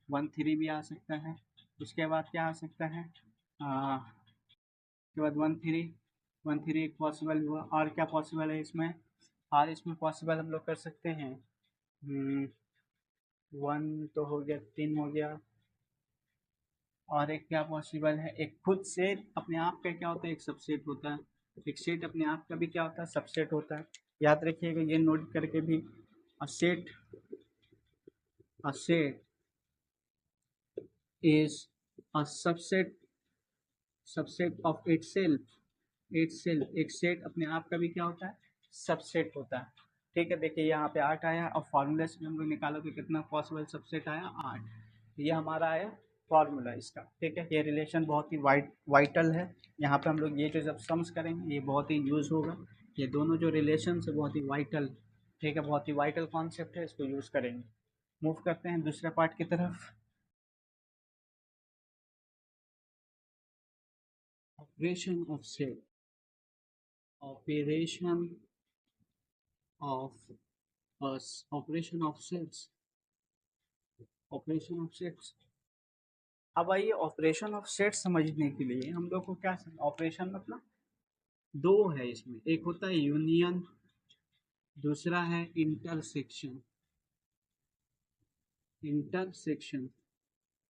1 3 भी आ सकता है। उसके बाद क्या आ सकता है, उसके बाद 1 3, 1 3 एक पॉसिबल हुआ। और क्या पॉसिबल है इसमें, और इसमें पॉसिबल हम लोग कर सकते हैं, 1 तो हो गया, 3 हो गया, और एक क्या पॉसिबल है, एक खुद से अपने आप का क्या होता है, एक सबसेट होता है, एक सेट अपने आप का भी क्या होता है, सबसेट होता है। याद रखिएगा, ये नोट करके भी, a set, a set is a subset, subset of itself, एक सेट अपने आप का भी क्या होता है, सबसेट होता है। ठीक है, देखिए यहाँ पे 8 आया, और फार्मूले से हम लोग निकालो कि कितना पॉसिबल सबसेट आया, 8। ये हमारा आया फार्मूला इसका। ठीक है, ये रिलेशन बहुत ही वाइटल है। यहाँ पे हम लोग ये जो जब सम्स करेंगे ये बहुत ही यूज़ होगा। ये दोनों जो रिलेशन है बहुत ही वाइटल, ठीक है, बहुत ही वाइटल कॉन्सेप्ट है, इसको यूज़ करेंगे। मूव करते हैं दूसरे पार्ट की तरफ। Operation of set, operation of operation of sets, operation of sets. अब आइए ऑपरेशन ऑफ सेट्स समझने के लिए हम लोग को क्या, ऑपरेशन मतलब दो है इसमें, एक होता है यूनियन, दूसरा है इंटरसेक्शन। इंटरसेक्शन,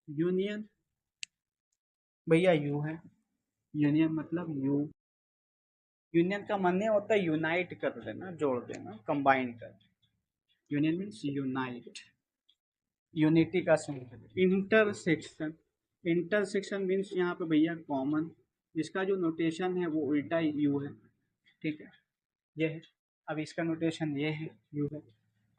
यूनियन भैया यू है, यूनियन मतलब यू, यूनियन का मान्य होता है यूनाइट कर देना, जोड़ देना, कंबाइन कर। यूनियन मीन्स यूनाइट, यूनिटी का सिंबल। इंटरसेक्शन, इंटरसेक्शन मीन्स यहाँ पे भैया कॉमन, इसका जो नोटेशन है वो उल्टा यू है, ठीक है, ये है। अब इसका नोटेशन ये है, यू है।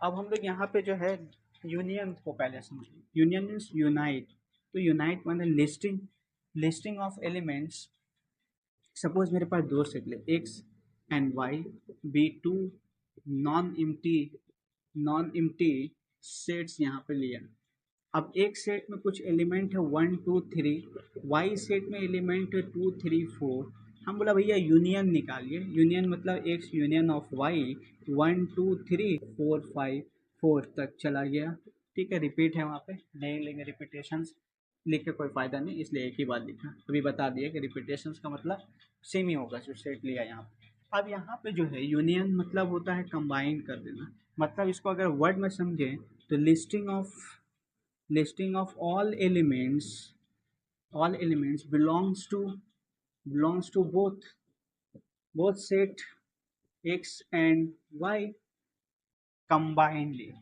अब हम लोग यहाँ पे जो है यूनियन को पहले समझें। यूनियन मीन्स यूनाइट, तो यूनाइट माने listing, listing of elements. Suppose मेरे पास दो सेट ले, x and y, be two non empty, non empty sets यहाँ पे लिया। अब एक सेट में कुछ एलिमेंट है 1 2 3, वाई सेट में एलिमेंट है 2 3 4। हम बोला भैया यूनियन निकालिए, यूनियन मतलब एक्स यूनियन ऑफ वाई, 1 2 3 4 5, 4 तक चला गया। ठीक है, रिपीट है वहाँ पे, नहीं लेंगे रिपीटेशंस, लिख के कोई फ़ायदा नहीं, इसलिए एक ही बात लिखा। अभी बता दिया कि रिपीटेशंस का मतलब सेम ही होगा जो सेट लिया यहाँ पे। अब यहाँ पे जो है यूनियन मतलब होता है कंबाइन कर देना। मतलब इसको अगर वर्ड में समझें तो listing of, listing of all elements belongs to both set x and y combinedly,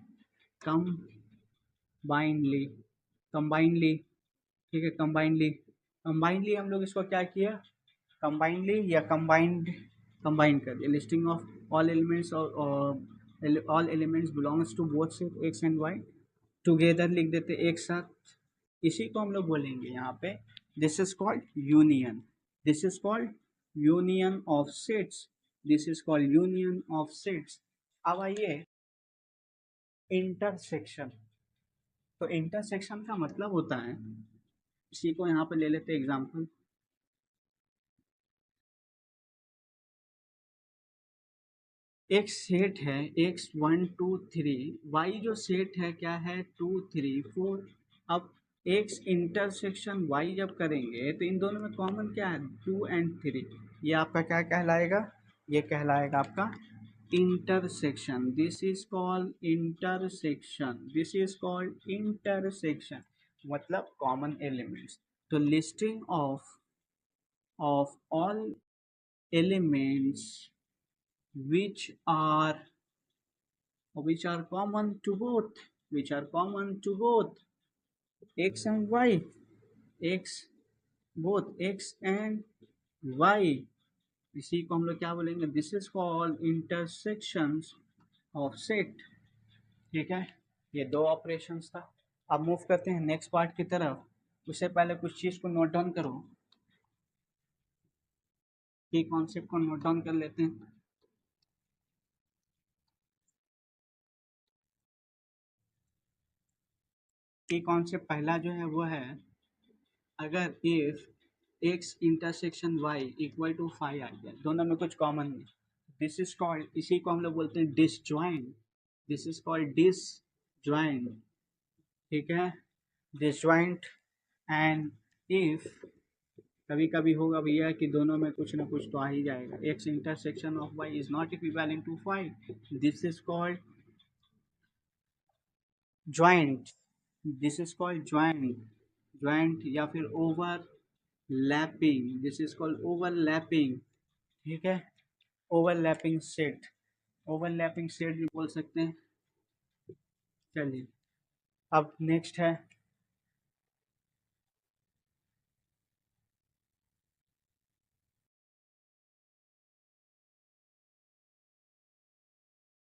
combinedly, combinedly, ठीक है, combinedly हम लोग इसको क्या किया, combinedly या combine कर दिया। लिस्टिंग ऑफ ऑल एलिमेंट्स, और all elements belongs to both set x and y, together लिख देते एक साथ। इसी को हम लोग बोलेंगे यहाँ पे, this is called union, this is called union of sets, this is called union of sets. अब आइए इंटरसेक्शन, तो इंटरसेक्शन का मतलब होता है, इसी को यहाँ पे ले लेते हैं एग्जाम्पल। एक सेट है एक्स 1 2 3, वाई जो सेट है क्या है 2 3 4। अब एक्स इंटरसेक्शन वाई जब करेंगे तो इन दोनों में कॉमन क्या है 2 और 3, ये आपका क्या कहलाएगा, ये कहलाएगा आपका intersection. This is called intersection, this is called intersection, मतलब कॉमन एलिमेंट्स। तो listing of all elements which are common to both, which are common to both x and y, x, both x and y, इसी को हम लोग क्या बोलेंगे, this is called intersections of set. ठीक है, ये दो ऑपरेशंस था। अब मूव करते हैं नेक्स्ट पार्ट की तरफ। उससे पहले कुछ चीज़ को नोट डाउन करो, कि कॉन्सेप्ट को नोट डाउन कर लेते हैं। की कॉन्सेप्ट पहला जो है वो है, अगर if x intersection y equal to 5 आ गया, दोनों में कुछ कॉमन नहीं, दिस इज कॉल्ड, इसी को हम लोग बोलते हैं disjoint, this is called disjoint. ठीक है, डिसजॉइंट। एंड इफ कभी कभी होगा भैया कि दोनों में कुछ ना कुछ तो आ ही जाएगा, x intersection of y is not equivalent to 5, this is called joint, this is called joint, joint या फिर overlapping, this is called overlapping. ठीक है, ओवरलैपिंग सेट, ओवरलैपिंग सेट भी बोल सकते हैं। चलिए, अब नेक्स्ट है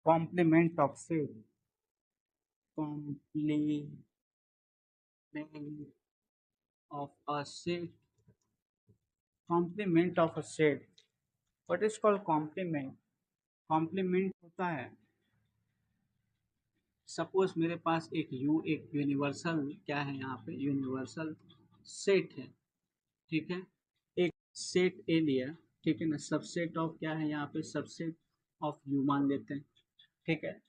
complement of set, complement of a set, complement of a set, what is called complement. Complement होता है, सपोज मेरे पास एक यूनिवर्सल क्या है, यहाँ पे यूनिवर्सल सेट है। ठीक है, एक सेट ए लिया, ठीक है ना, सबसेट ऑफ क्या है यहाँ पे, सबसेट ऑफ यू मान लेते हैं। ठीक है,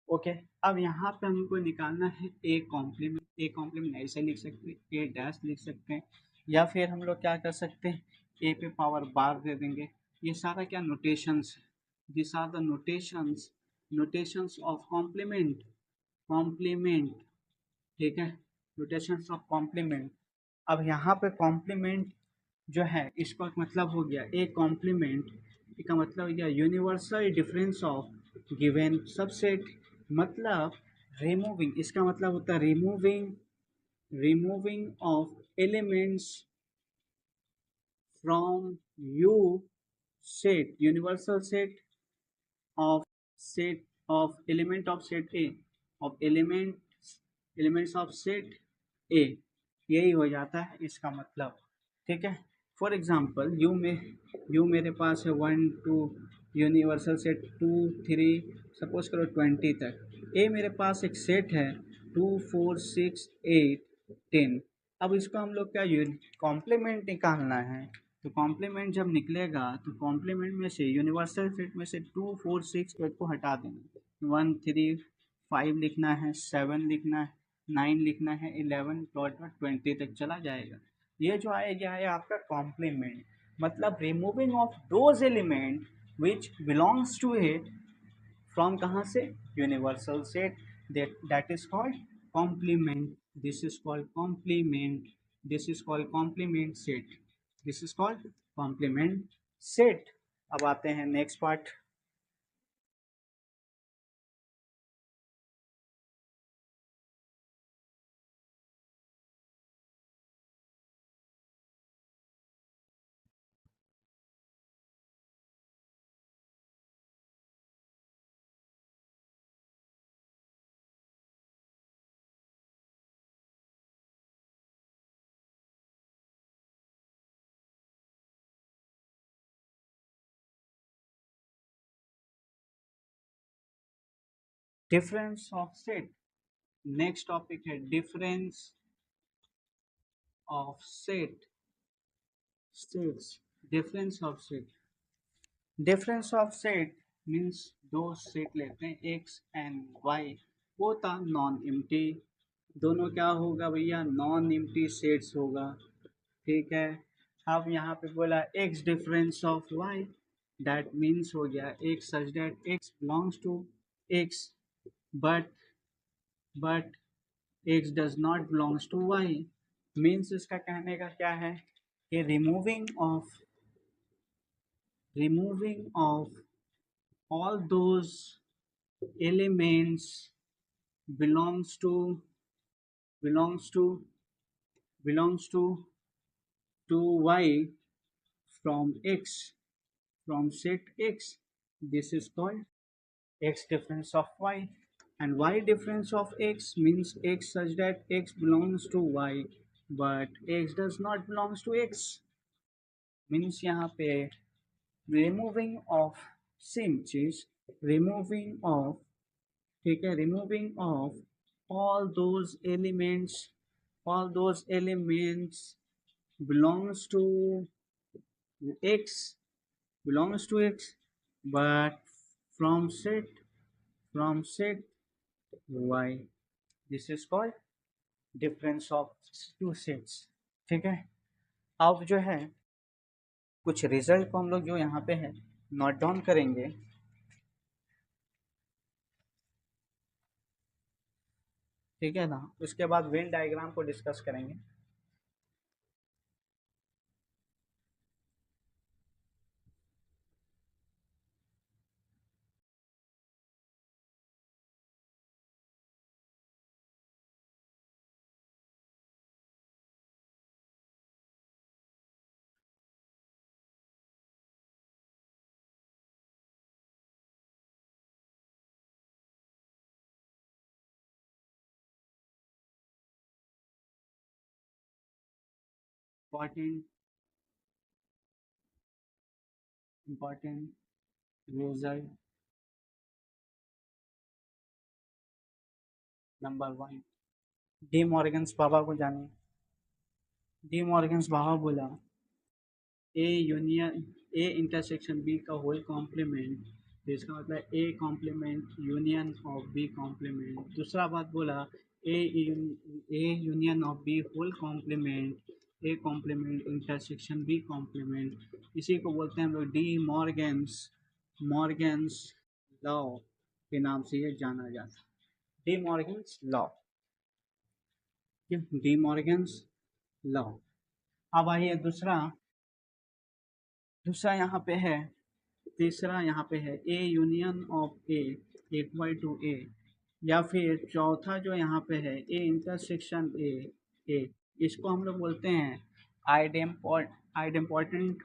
ओके। अब यहाँ पे हमको निकालना है ए कॉम्प्लीमेंट, ए कॉम्प्लीमेंट ऐसे लिख सकते हैं, ए डैश लिख सकते हैं, या फिर हम लोग क्या कर सकते हैं, ए पे पावर बार दे देंगे। ये सारा क्या notations, this are the notations, notations of complement, complement. ठीक है, नोटेशंस ऑफ कॉम्प्लीमेंट। अब यहाँ पे कॉम्प्लीमेंट जो है इसका मतलब हो गया ए कॉम्प्लीमेंट, इसका मतलब हो गया universal difference of given subset, मतलब रिमूविंग, इसका मतलब होता है removing, removing of elements from you set, universal set of, set of element of set A, of elements of set ए, यही हो जाता है इसका मतलब। ठीक है, फॉर एग्जाम्पल यू मेरे पास है 1 2, यूनिवर्सल सेट 2 3, सपोज करो 20 तक। ए मेरे पास एक सेट है 2 4 6 8 10। अब इसको हम लोग क्या कॉम्प्लीमेंट निकालना है, तो कॉम्प्लीमेंट जब निकलेगा तो कॉम्प्लीमेंट में से यूनिवर्सल सेट में से 2 4 6 8 को हटा देना, 1 3 5 लिखना है, 7 लिखना है, 9 लिखना है, 11 डॉट डॉट 20 तक चला जाएगा। ये जो आएगा है आपका कॉम्प्लीमेंट, मतलब removing of those element which belongs to it from कहाँ से, universal set, that is called complement, this is called complement, this is called complement set, this is called complement set. अब आते हैं next part, difference of set. Next topic है difference of set states. Difference of set. Difference of set means दो set लेते हैं x and y, वो था non empty, दोनों क्या होगा भैया, नॉन एम्प्टी सेट्स होगा। ठीक है, अब यहाँ पे बोला x difference of y, that means हो गया x such that x belongs to x, but but x does not belongs to y। Means इसका कहने का क्या है कि removing of all those elements belongs to belongs to belongs to y from x, from set x, this is called x difference of y, and y difference of x means x such that x belongs to y but x does not belongs to x, means यहाँ पे removing of same चीज, removing of, ठीक है, removing of all those elements belongs to x, but from set y, this is called difference of two sets। ठीक है, अब जो है कुछ रिजल्ट को हम लोग जो यहाँ पे है नोट डाउन करेंगे। ठीक है ना, उसके बाद वेन डायग्राम को डिस्कस करेंगे। Important important result number 1, De Morgan's बाबा को जानिए। डी मॉर्गन्स बाबा बोला ए इंटरसेक्शन बी का होल कॉम्प्लीमेंट, तो इसका मतलब A complement union of B complement. दूसरा बात बोला A union of B whole complement A complement intersection B complement, इसी को बोलते हैं हम लोग डी मॉर्गन्स लॉ के नाम से ये जाना जाता है, D Morgan's law, D Morgan's law. अब आइए दूसरा यहाँ पे है, तीसरा यहाँ पे है A union of A equal to A, या फिर चौथा जो यहाँ पे है ए इंटरसेक्शन ए, इसको हम लोग बोलते हैं आइडेम्पोर्टेंट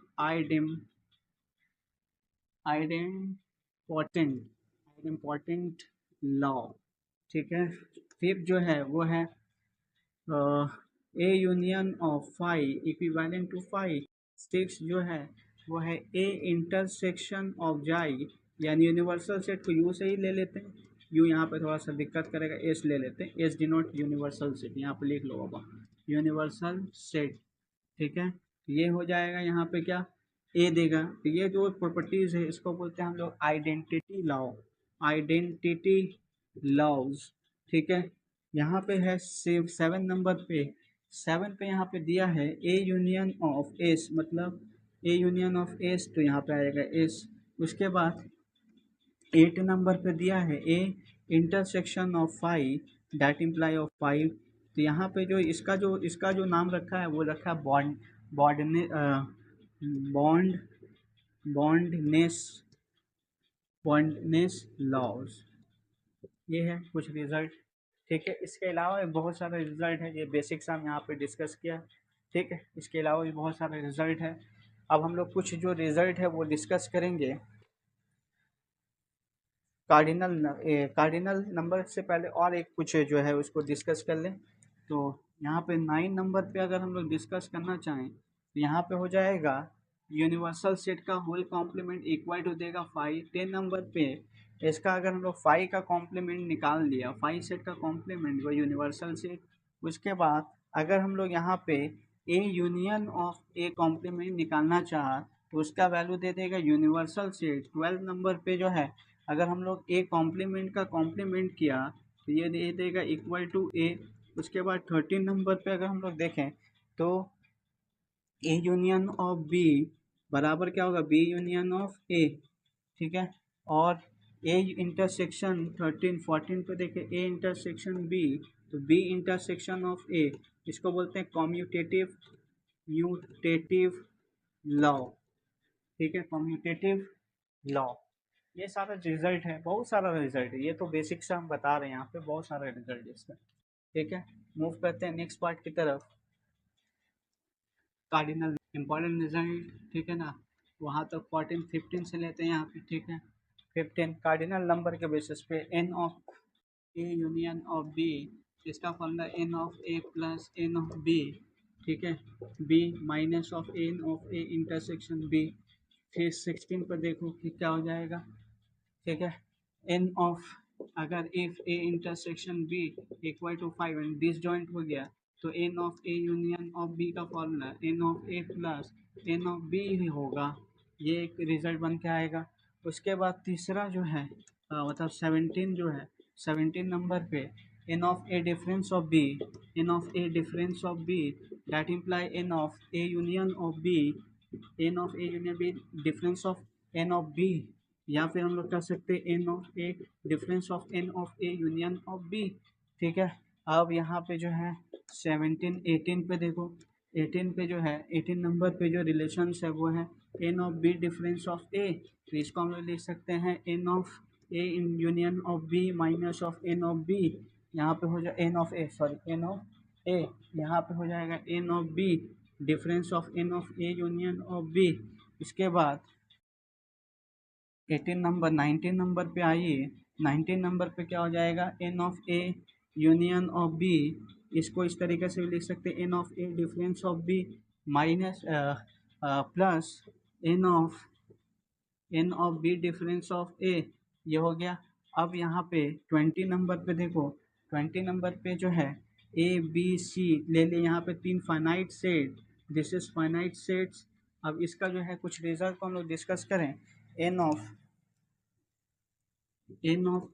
आइडेम्पोर्टेंट लॉ। ठीक है, फिफ्थ जो है वो है A union of five equivalent to five. Six जो है वो है ए इंटरसेक्शन ऑफ जाई, यानी यूनिवर्सल सेट को यू से ही ले लेते हैं, यू यहाँ पे थोड़ा सा दिक्कत करेगा, एस ले लेते हैं, एस डिनोट यूनिवर्सल सेट, यहाँ पे लिख लो बाबा यूनिवर्सल सेट। ठीक है, ये हो जाएगा यहाँ पे क्या ए देगा, तो ये जो प्रॉपर्टीज है इसको बोलते हैं हम लोग आइडेंटिटी लॉज। ठीक है, यहाँ पे है 7 नंबर पे यहाँ पे दिया है ए यूनियन ऑफ एस, मतलब ए यूनियन ऑफ एस, तो यहाँ पे आएगा एस। उसके बाद 8 नंबर पे दिया है A intersection of five that imply of five, तो यहाँ पे जो इसका जो नाम रखा है वो रखा है बॉन्डने बॉन्ड बॉन्डनेस बॉन्डनेस लॉज। ये है कुछ रिजल्ट। ठीक है, इसके अलावा भी बहुत सारे रिजल्ट है, ये बेसिक्स हम यहाँ पे डिस्कस किया। ठीक है, इसके अलावा भी बहुत सारे रिजल्ट है। अब हम लोग कुछ जो रिजल्ट है वो डिस्कस करेंगे। कार्डिनल नंबर से पहले और एक कुछ जो है उसको डिस्कस कर लें। तो यहाँ पे 9 नंबर पे अगर हम लोग डिस्कस करना चाहें तो यहाँ पे हो जाएगा यूनिवर्सल सेट का होल कॉम्प्लीमेंट इक्वल टू देगा 5। 10 नंबर पे इसका अगर हम लोग फाई का कॉम्प्लीमेंट निकाल लिया, फाई सेट का कॉम्प्लीमेंट वो यूनिवर्सल सेट, उसके बाद अगर हम लोग यहाँ पे A union of A complement निकालना चाहा तो उसका वैल्यू दे देगा यूनिवर्सल सेट 12 नंबर पे जो है, अगर हम लोग ए कॉम्प्लीमेंट का कॉम्प्लीमेंट किया तो ये दे देगा इक्वल टू ए। उसके बाद 13 नंबर पे अगर हम लोग देखें तो ए यूनियन ऑफ बी बराबर क्या होगा, बी यूनियन ऑफ ए, ठीक है। और ए इंटरसेक्शन 13 14 पे देखें, ए इंटरसेक्शन बी, तो बी इंटरसेक्शन ऑफ ए, इसको बोलते हैं कॉम्यूटेटिव म्यूटेटिव लॉ, ठीक है, कॉम्यूटेटिव लॉ। ये सारा रिजल्ट है, बहुत सारा रिजल्ट है, ये तो बेसिक से हम बता रहे हैं, यहाँ पे बहुत सारा रिजल्ट है इसका, ठीक है। मूव करते हैं नेक्स्ट पार्ट की तरफ, कार्डिनल इंपॉर्टेंट रिजल्ट, ठीक है ना, वहाँ तक 14 15 से लेते हैं यहाँ पे, ठीक है। 15 कार्डिनल नंबर के बेसिस पे n of A union of B, इसका formula n of A plus n of B, ठीक है, B minus of n of A intersection B. फिर 16 पर देखो कि क्या हो जाएगा, ठीक है, एन ऑफ, अगर if A intersection B equal to 5 and disjoint हो गया तो n of A union of B का formula n of A plus n of B ही होगा, ये एक रिजल्ट बन के आएगा। उसके बाद तीसरा जो है मतलब 17 जो है, 17 नंबर पे n of A difference of B, n of A difference of B that imply n of A union of B, n of A union B difference of n of B, या फिर हम लोग कर सकते हैं n of A difference of n of A union of B, ठीक है। अब यहाँ पे जो है 17 18 पे देखो, 18 पे जो है 18 नंबर पे जो रिलेशंस है वो है n of B difference of A, तो इसको हम लोग लिख सकते हैं n of A in union of B minus of n of B, यहाँ पे हो जाए n of A, sorry n of A, यहाँ पे हो जाएगा n of B difference of n of A union of B. इसके बाद 18 नंबर 19 नंबर पे आइए, 19 नंबर पे क्या हो जाएगा, n of A union of B, इसको इस तरीके से भी लिख सकते हैं n of A difference of B minus plus n of B difference of A, ये हो गया। अब यहाँ पे 20 नंबर पे देखो, 20 नंबर पे जो है ए बी सी ले ले, यहाँ पे 3 finite set, this is finite sets. अब इसका जो है कुछ रिजल्ट को हम लोग डिस्कस करें, n of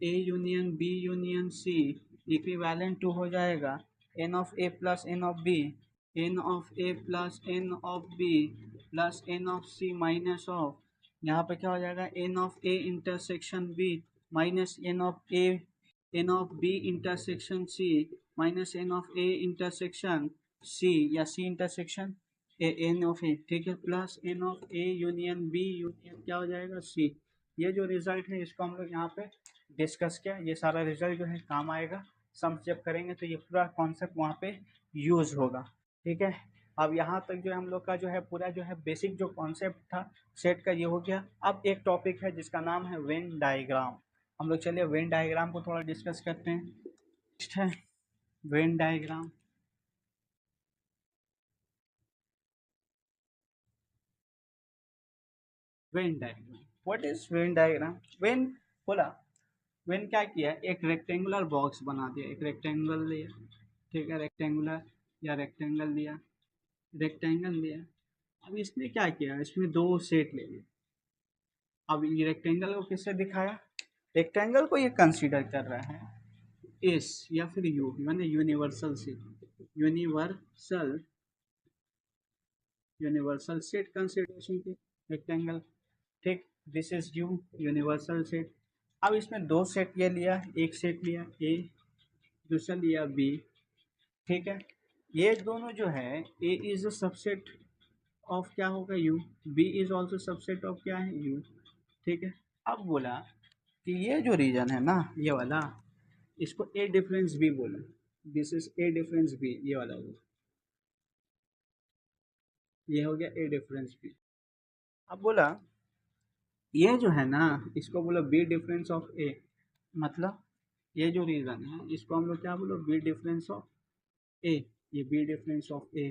A union B union C equivalent to हो जाएगा n of A plus n of B, n of A plus n of B plus n of C minus of, यहाँ पे क्या हो जाएगा n of A intersection B minus n of B intersection C minus n of A intersection C या C intersection n of A, ठीक है, plus n of A union B union क्या हो जाएगा सी। ये जो रिजल्ट है इसको हम लोग यहाँ पे डिस्कस किया, ये सारा रिजल्ट जो है काम आएगा, सम जब करेंगे तो ये पूरा कॉन्सेप्ट वहाँ पे यूज होगा, ठीक है। अब यहाँ तक जो है हम लोग का जो है पूरा जो है बेसिक जो कॉन्सेप्ट था सेट का ये हो गया। अब एक टॉपिक है जिसका नाम है वेन डायग्राम, हम लोग चलिए वेन डायग्राम को थोड़ा डिस्कस करते हैं। नेक्स्ट है Venn diagram, Venn diagram, what is Venn diagram. When बोला, वेन क्या किया, एक रेक्टेंगुलर बॉक्स बना दिया, एक रेक्टेंगल लिया, ठीक है, रेक्टेंगुलर या रेक्टेंगल लिया, रेक्टेंगल लिया। अब इसने क्या किया, इसमें दो सेट ले लिए। अब ये रेक्टेंगल को किससे दिखाया, रेक्टेंगल को ये कंसीडर कर रहा है एस या फिर यू, माने universal set, universal set consideration की रेक्टेंगल, ठीक, this is you universal set. अब इसमें दो सेट ये लिया, एक सेट लिया ए, दूसरा लिया बी, ठीक है। ये दोनों जो है A is a subset of क्या होगा U, B is also subset of क्या है यू, ठीक है। अब बोला कि ये जो रीजन है ना ये वाला, इसको ए डिफरेंस बी बोला, this is A difference B, ये वाला हो, ये हो गया ए डिफरेंस बी। अब बोला ये जो है ना इसको बोलो बी डिफरेंस ऑफ ए, मतलब ये जो रीजन है इसको हम लोग क्या बोलो बी डिफरेंस ऑफ ए, ये बी डिफरेंस ऑफ ए।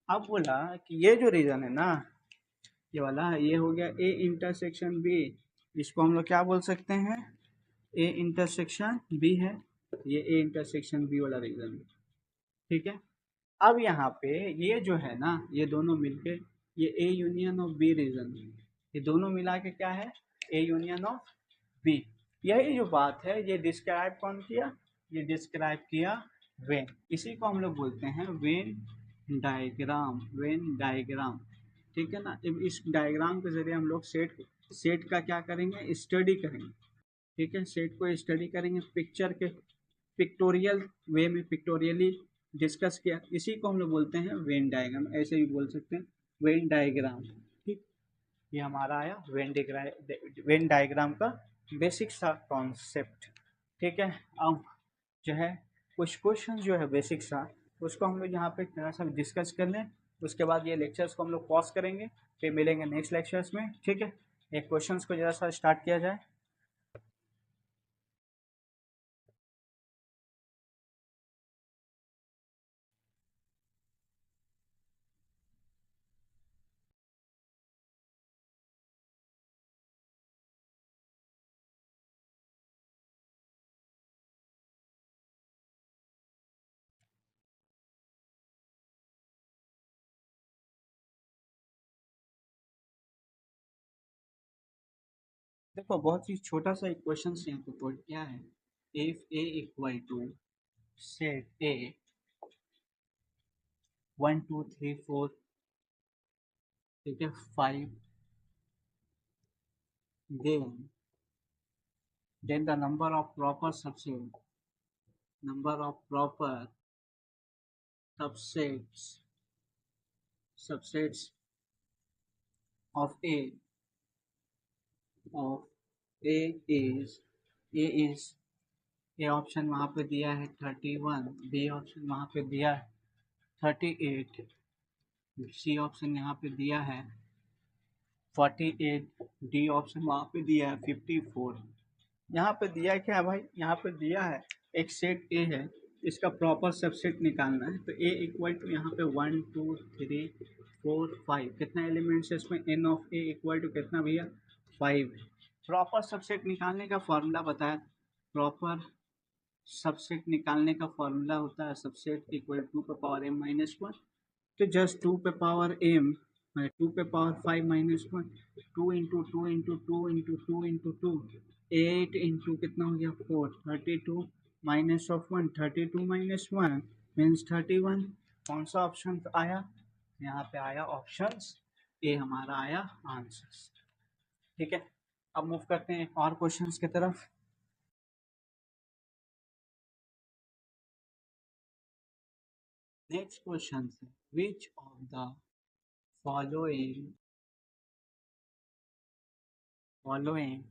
अब बोला कि ये जो रीजन है ना ये वाला, ये हो गया ए इंटरसेक्शन बी, इसको हम लोग क्या बोल सकते हैं, ए इंटरसेक्शन बी है, ये ए इंटरसेक्शन बी वाला रीजन, ठीक है। अब यहाँ पे ये जो है ना, ये दोनों मिलके ये A union of B region, ये दोनों मिला के क्या है, ए यूनियन ऑफ बी। यही जो बात है ये डिस्क्राइब कौन किया, ये डिस्क्राइब किया वेन, इसी को हम लोग बोलते हैं वेन डायग्राम, वेन डायग्राम, ठीक है ना। अब इस डायग्राम के जरिए हम लोग सेट सेट का क्या करेंगे, स्टडी करेंगे, ठीक है। सेट को स्टडी करेंगे पिक्चर के पिक्टोरियल वे में, पिक्टोरियली डिस्कस किया, इसी को हम लोग बोलते हैं वेन डायग्राम, ऐसे भी बोल सकते हैं वेन डायग्राम, ठीक। ये हमारा आया वेन डायग्राम का बेसिक सा कॉन्सेप्ट, ठीक है। अब जो है कुछ क्वेश्चन जो है बेसिक सा, उसको हम लोग यहाँ पे थोड़ा सा डिस्कस कर लें, उसके बाद ये लेक्चर्स को हम लोग पॉज करेंगे, फिर मिलेंगे नेक्स्ट लेक्चर्स में, ठीक है। एक क्वेश्चंस को जरा सा स्टार्ट किया जाए। देखो बहुत ही छोटा सा एक क्वेश्चन यहाँ पे पुट किया है, if A equal to set A 1 2 3 4, ठीक है, 5, then the number of proper subsets subsets of of A is A option वहाँ पे दिया है 31, बी ऑप्शन वहाँ पे दिया है 38, सी ऑप्शन यहाँ पे दिया है 48, डी ऑप्शन वहाँ पे दिया है 54। यहाँ पे दिया क्या है भाई, यहाँ पे दिया है एक सेट ए है, इसका प्रॉपर सबसेट निकालना है, तो ए इक्वल टू यहाँ पे 1 2 3 4 5, कितना एलिमेंट्स है इसमें, n of A equal to कितना भैया 5। प्रॉपर सबसेट निकालने का फॉर्मूला बताया, प्रॉपर सबसेट निकालने का फॉर्मूला होता है सबसेट इक्वल टू पे पावर m माइनस वन, तो जस्ट टू पे पावर m, टू पे power 5 minus one, two into two into two into two into two, 8 into कितना हो गया 4, 32 माइनस ऑफ 1, 32 माइनस 1 मीन्स 31। कौन सा ऑप्शन आया, यहाँ पे आया ऑप्शन ए, हमारा आया आंसर, ठीक है। अब मूव करते हैं और क्वेश्चंस की तरफ। नेक्स्ट क्वेश्चन है, which of the following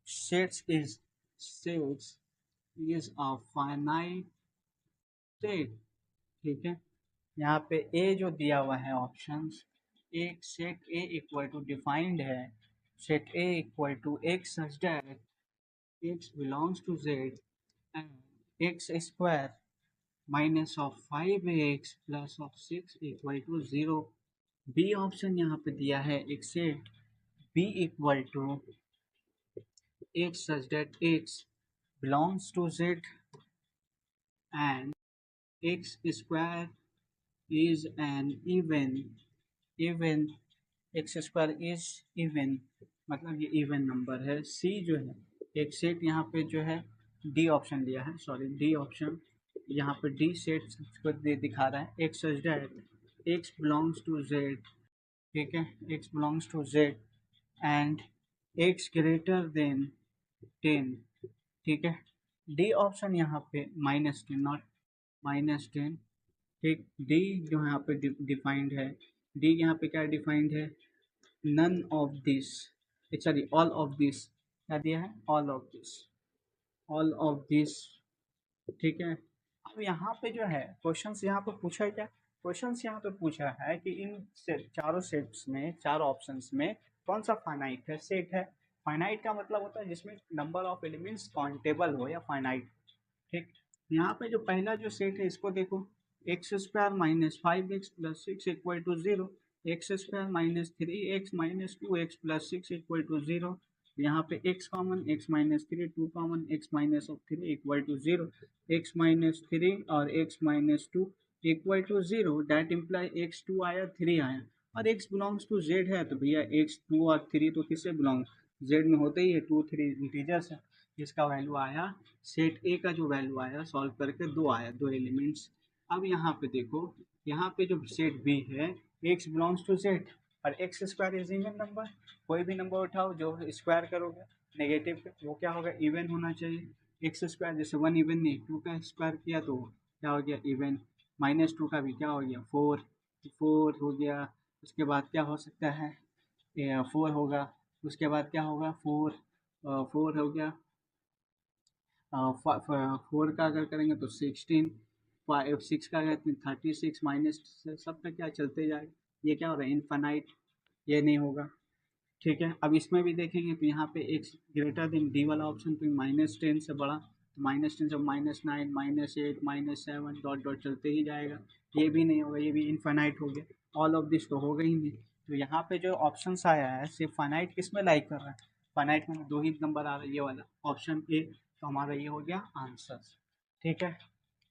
sets is a finite set, ठीक है। यहाँ पे ए जो दिया हुआ है ऑप्शंस, एक set A equal to defined है, set A equal to x such that x belongs to Z and x square minus of 5x plus of 6 equal to 0। B option यहाँ पे दिया है एक set b equal to x such that x belongs to z and x square is an even x square is even, मतलब ये even number है। सी जो है एक सेट यहाँ पे जो है डी ऑप्शन लिया है, सॉरी डी ऑप्शन यहाँ पे डी सेट को दिखा रहा है, x such that x belongs to z, ठीक है, x belongs to Z and x greater than 10, ठीक है। डी ऑप्शन यहाँ पे -10, नॉट -10, ठीक। डी जो यहाँ पे डिफाइंड है, डी यहाँ पे क्या डिफाइंड है, none of this, sorry all of this, क्या दिया है all of this, all of this, ठीक है। अब यहाँ पे जो है क्वेश्चंस यहाँ पे पूछा है क्या, क्वेश्चंस यहाँ पे पूछा है कि इन चारों सेट्स में, चारों ऑप्शंस में कौन सा फाइनाइट है, सेट है। फाइनाइट का मतलब होता है जिसमें नंबर ऑफ एलिमेंट्स काउंटेबल हो या फाइनाइट, ठीक। यहाँ पे जो पहला जो सेट है इसको देखो, x square minus 5x plus 6 equal to 0, x square minus 3x minus 2x plus 6 equal to 0। यहाँ पे x common, x minus 3, 2 common, x minus of 3 equal to 0, x minus 3 और x minus 2 equal to 0। That imply x 2 आया, 3 आया, और x belongs to z है, तो भैया x 2 और 3 तो किससे बिलोंग, z में होते ही है, 2 3 इंटीजर्स है। इसका वैल्यू आया, सेट ए का जो वैल्यू आया सॉल्व करके 2 आया, 2 एलिमेंट्स। अब यहाँ पे देखो, यहाँ पे जो सेट बी है, x बिलोंग्स टू z और x square is even number. कोई भी नंबर उठाओ जो स्क्वायर करोगे नेगेटिव वो क्या होगा, इवन होना चाहिए। एक्स स्क्वायर जैसे 1 इवन नहीं, 2 का स्क्वायर किया तो क्या हो गया, इवन। माइनस 2 का भी क्या हो गया, 4, 4 हो गया। उसके बाद क्या हो सकता है, 4 होगा। उसके बाद क्या होगा, 4, 4 हो गया। 4 का अगर करेंगे तो 16, 6 का अगर 36, माइनस सब का क्या चलते जाएगा, ये क्या हो रहा है, इनफाइनाइट, ये नहीं होगा। ठीक है, अब इसमें भी देखेंगे तो यहाँ पे x ग्रेटर देन डी वाला ऑप्शन पे -10 से बड़ा, तो -10 से -9, -8, -7 डॉट डॉट चलते ही जाएगा, ये भी नहीं होगा, ये भी इनफाइनाइट हो गया। ऑल ऑफ दिस तो होगा ही नहीं। तो यहाँ पे जो ऑप्शंस आया है सिर्फ फाइनाइट किस में लाइक कर रहा है, फाइनाइट में 2 ही नंबर आ रहा है, ये वाला ऑप्शन ए, तो हमारा ये हो गया आंसर। ठीक है,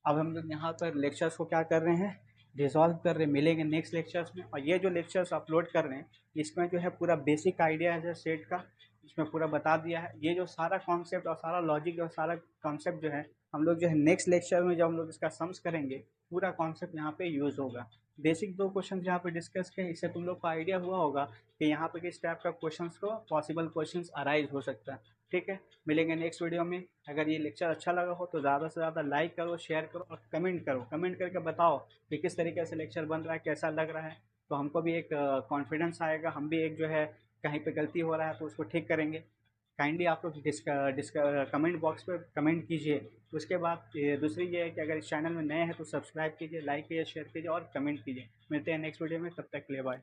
अब हम लोग यहाँ पर लेक्चर्स को क्या कर रहे हैं, रिजॉल्व कर रहे हैं। मिलेंगे नेक्स्ट लेक्चर्स में, और ये जो लेक्चर्स अपलोड कर रहे हैं इसमें जो है पूरा बेसिक आइडिया है सेट का, इसमें पूरा बता दिया है। ये जो सारा कॉन्सेप्ट और सारा लॉजिक और सारा कॉन्सेप्ट जो है हम लोग जो है नेक्स्ट लेक्चर में जब हम लोग इसका सम्स करेंगे, पूरा कॉन्सेप्ट यहाँ पे यूज़ होगा। बेसिक 2 क्वेश्चन यहाँ पे डिस्कस किए, इससे तुम लोग को आइडिया हुआ होगा कि यहाँ पे किस टाइप का क्वेश्चंस को पॉसिबल क्वेश्चंस अराइज हो सकता है। ठीक है, मिलेंगे नेक्स्ट वीडियो में। अगर ये लेक्चर अच्छा लगा हो तो ज़्यादा से ज़्यादा लाइक करो, शेयर करो और कमेंट करो। कमेंट करके बताओ कि किस तरीके से लेक्चर बन रहा है, कैसा लग रहा है, तो हमको भी एक कॉन्फिडेंस आएगा, हम भी एक जो है कहीं पे गलती हो रहा है तो उसको ठीक करेंगे। काइंडली आप लोग कमेंट बॉक्स पे कमेंट कीजिए। उसके बाद दूसरी ये है कि अगर इस चैनल में नए हैं तो सब्सक्राइब कीजिए, लाइक कीजिए, शेयर कीजिए और कमेंट कीजिए। मिलते हैं नेक्स्ट वीडियो में, तब तक के लिए बाय।